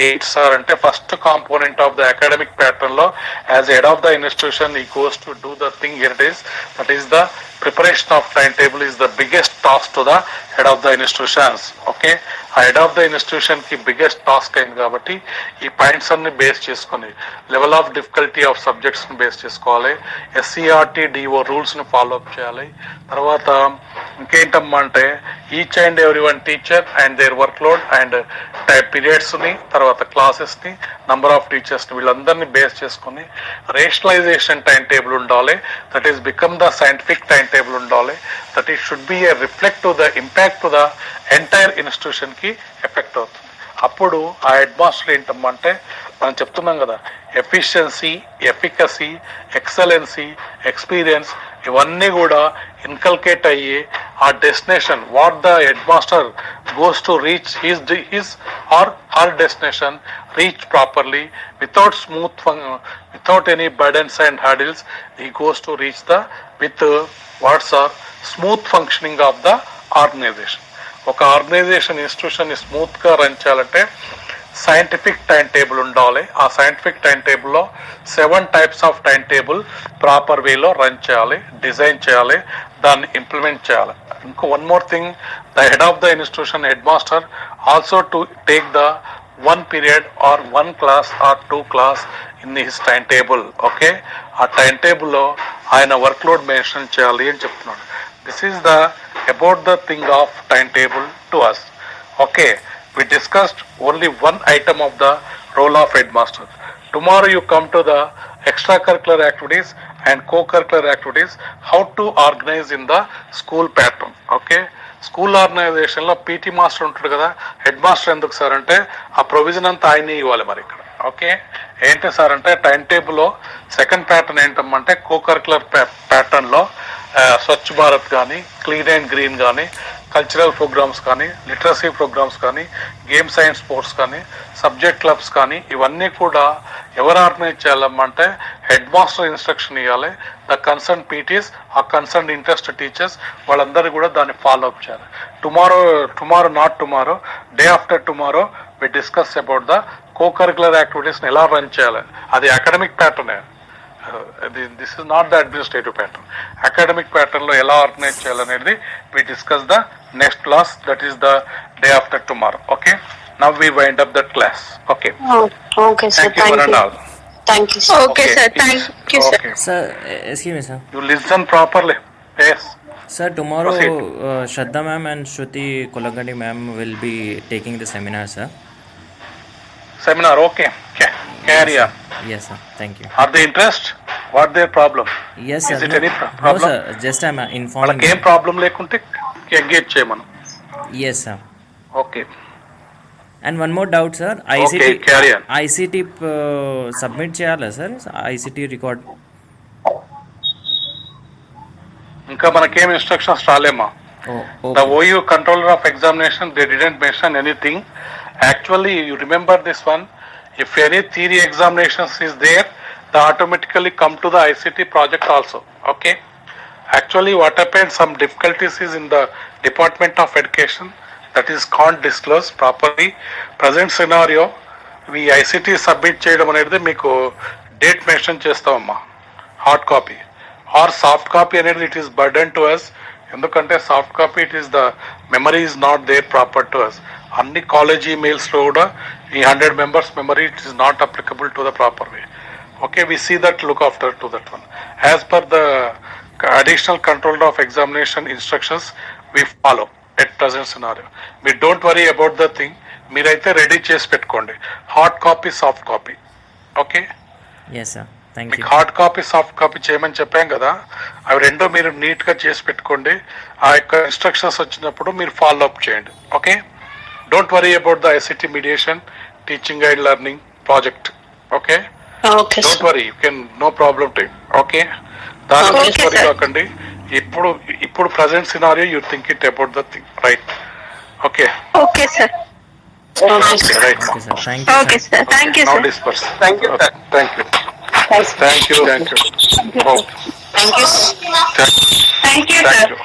ఎయిట్ సార్ అంటే first component of the academic pattern లో as head of the institution he goes to do the thing it is that is the preparation of time table is the biggest task to the head of the institutions. Okay, ఆ head of the institution కి biggest task అయింది. కాబట్టి ఈ points అన్ని base చేసుకుని level of difficulty of subjects ని base చేసుకోవాలి, SCERT DO rules ని ఫాలో అప్ చేయాలి. తర్వాత ఇంకేంటమ్మా అంటే each and every one teacher and their work load and periods ని, తర్వాత క్లాసెస్ ని, నంబర్ ఆఫ్ టీచర్స్ ని, వీళ్ళందరినీ బేస్ చేసుకుని రేషనలైజేషన్ టైం టేబుల్ ఉండాలి. That is become the scientific time table ఉండాలి. That is should be a reflect to the impact to the entire institution కి effect అవుతుంది. అప్పుడు ఆ హెడ్ మాస్టర్ ఏంటమ్మా అంటే మనం చెప్తున్నాం కదా, ఎఫిషియన్సీ, ఎఫికసీ, ఎక్సలెన్సీ, ఎక్స్పీరియన్స్ ఇవన్నీ కూడా ఇన్కల్కేట్ అయ్యి ఆ destination what the head master goes to reach his or her destination reach properly without any burdens and hurdles. He goes to reach the with what's are smooth functioning of the organization. ఒక organisation institution ని smooth గా run చేయాలంటే scientific time table ఉండాలి. ఆ scientific time టేబుల్లో 7 types of time table proper వేలో run చేయాలి, design చేయాలి, దాన్ని ఇంప్లిమెంట్ చేయాలి. ఇంకో one more thing, the head of the institution head master also to take the 1 period or 1 class or 2 class in his time table. Okay, ఆ time టేబుల్లో ఆయన work load mention చేయాలి అని చెప్తున్నాడు. This is the about the thing of timetable to us. Okay, we discussed only one item of the role of headmaster. Tomorrow you come to the extracurricular activities and co-curricular activities, how to organize in the school pattern. Okay, school organisation లో PT master ఉంటాడు కదా, head master ఎందుకు sir అంటే ఆ provision అంతా ఆయనే ఇవ్వాలి మరి ఇక్కడ. ఓకే, ఏంటి సార్ అంటే టైం టేబుల్లో సెకండ్ ప్యాటర్న్ ఏంటమ్మంటే కో-కరికులర్ ప్యాటర్న్ లో స్వచ్ఛ భారత్ కానీ, క్లీన్ అండ్ గ్రీన్ కానీ, కల్చరల్ ప్రోగ్రామ్స్ కానీ, లిటరసీ ప్రోగ్రామ్స్ కానీ, గేమ్స్ అండ్ స్పోర్ట్స్ కానీ, సబ్జెక్ట్ క్లబ్స్ కానీ ఇవన్నీ కూడా ఎవరు ఆర్గనైజ్ చేయాలమ్మంటే హెడ్ మాస్టర్ ఇన్స్ట్రక్షన్ ఇవ్వాలి. ద కన్సర్న్ పీటీస్, ఆ కన్సర్న్ ఇంట్రెస్ట్ టీచర్స్ వాళ్ళందరూ కూడా దాన్ని ఫాలో అప్ చేయాలి. Tomorrow not tomorrow, day after tomorrow we discuss about the co-curricular యాక్టివిటీస్ని ఎలా రన్ చేయాలి. అది academic ప్యాటర్నే, this is not the administrative pattern. Academic pattern లో ఎలా ఆర్గనైజ్ చేయాలనేది we discuss the next class, that is the day after tomorrow. Okay, now we wind up that class. Okay, okay sir, thank you sir. Okay, sir. Thank you, sir. Sir, excuse me, sir. You listen properly. Yes. Sir, tomorrow Proceed. Shraddha ma'am and Shruti Kolagadi ma'am will be taking the seminar, sir. Seminar, okay. Carry on. Yes, sir. Thank you. Are they interested? What their problem? Yes, sir. Is it No, any no, problem? sir. Just I'm informing. వాళ్ళకి ఏం problem లేకుంటే engage చేయమను. Yes, sir. Okay. And one more doubt, sir. Okay, carry on. ICT submit చేయాలా sir ICT record? ఇంకా మనకేం instructions రాలేమా? The OU controller of examination, they didn't mention anything. Actually, you remember this one. If any theory examinations is there, they automatically come to the ICT project also. Okay. Actually, what happened? Some difficulties is in the Department of Education. That is can't disclose properly. Present scenario, we ICT submit చేయడం అనేది మీకు date mention చేస్తామమ్మా, hard copy or soft copy అనేది it is burden to us. ఎందుకంటే soft copy it is the memory is not there proper to us. అన్ని college ఈమెయిల్స్లో కూడా ఈ 100 members memory it is not applicable to the proper way. Okay, we see that, look after to that one. As per the additional controller of examination instructions we follow at present scenario. మీరు don't worry about the thing. మీరైతే ready చేసి పెట్టుకోండి hard copy, soft copy. Okay, yes sir, thank you. మీకు hard copy, soft copy చేయమని చెప్పాం కదా, అవి రెండో మీరు నీట్గా చేసి పెట్టుకోండి. ఆ యొక్క ఇన్స్ట్రక్షన్స్ వచ్చినప్పుడు మీరు ఫాలో అప్ చేయండి. Okay, don't worry about the ICT mediation teaching and learning project. Okay, don't worry, you can, no problem too. Okay, దాని గురించి వరీ కాకండి. ఇప్పుడు present scenario you think it about the thing, right? Okay, Okay, sir. Right. Okay sir, thank you. Okay, sir. Thank you, Now sir. disperse. Thank you. Thank you. Thank you. Thank you. Thank you, sir. Thank you.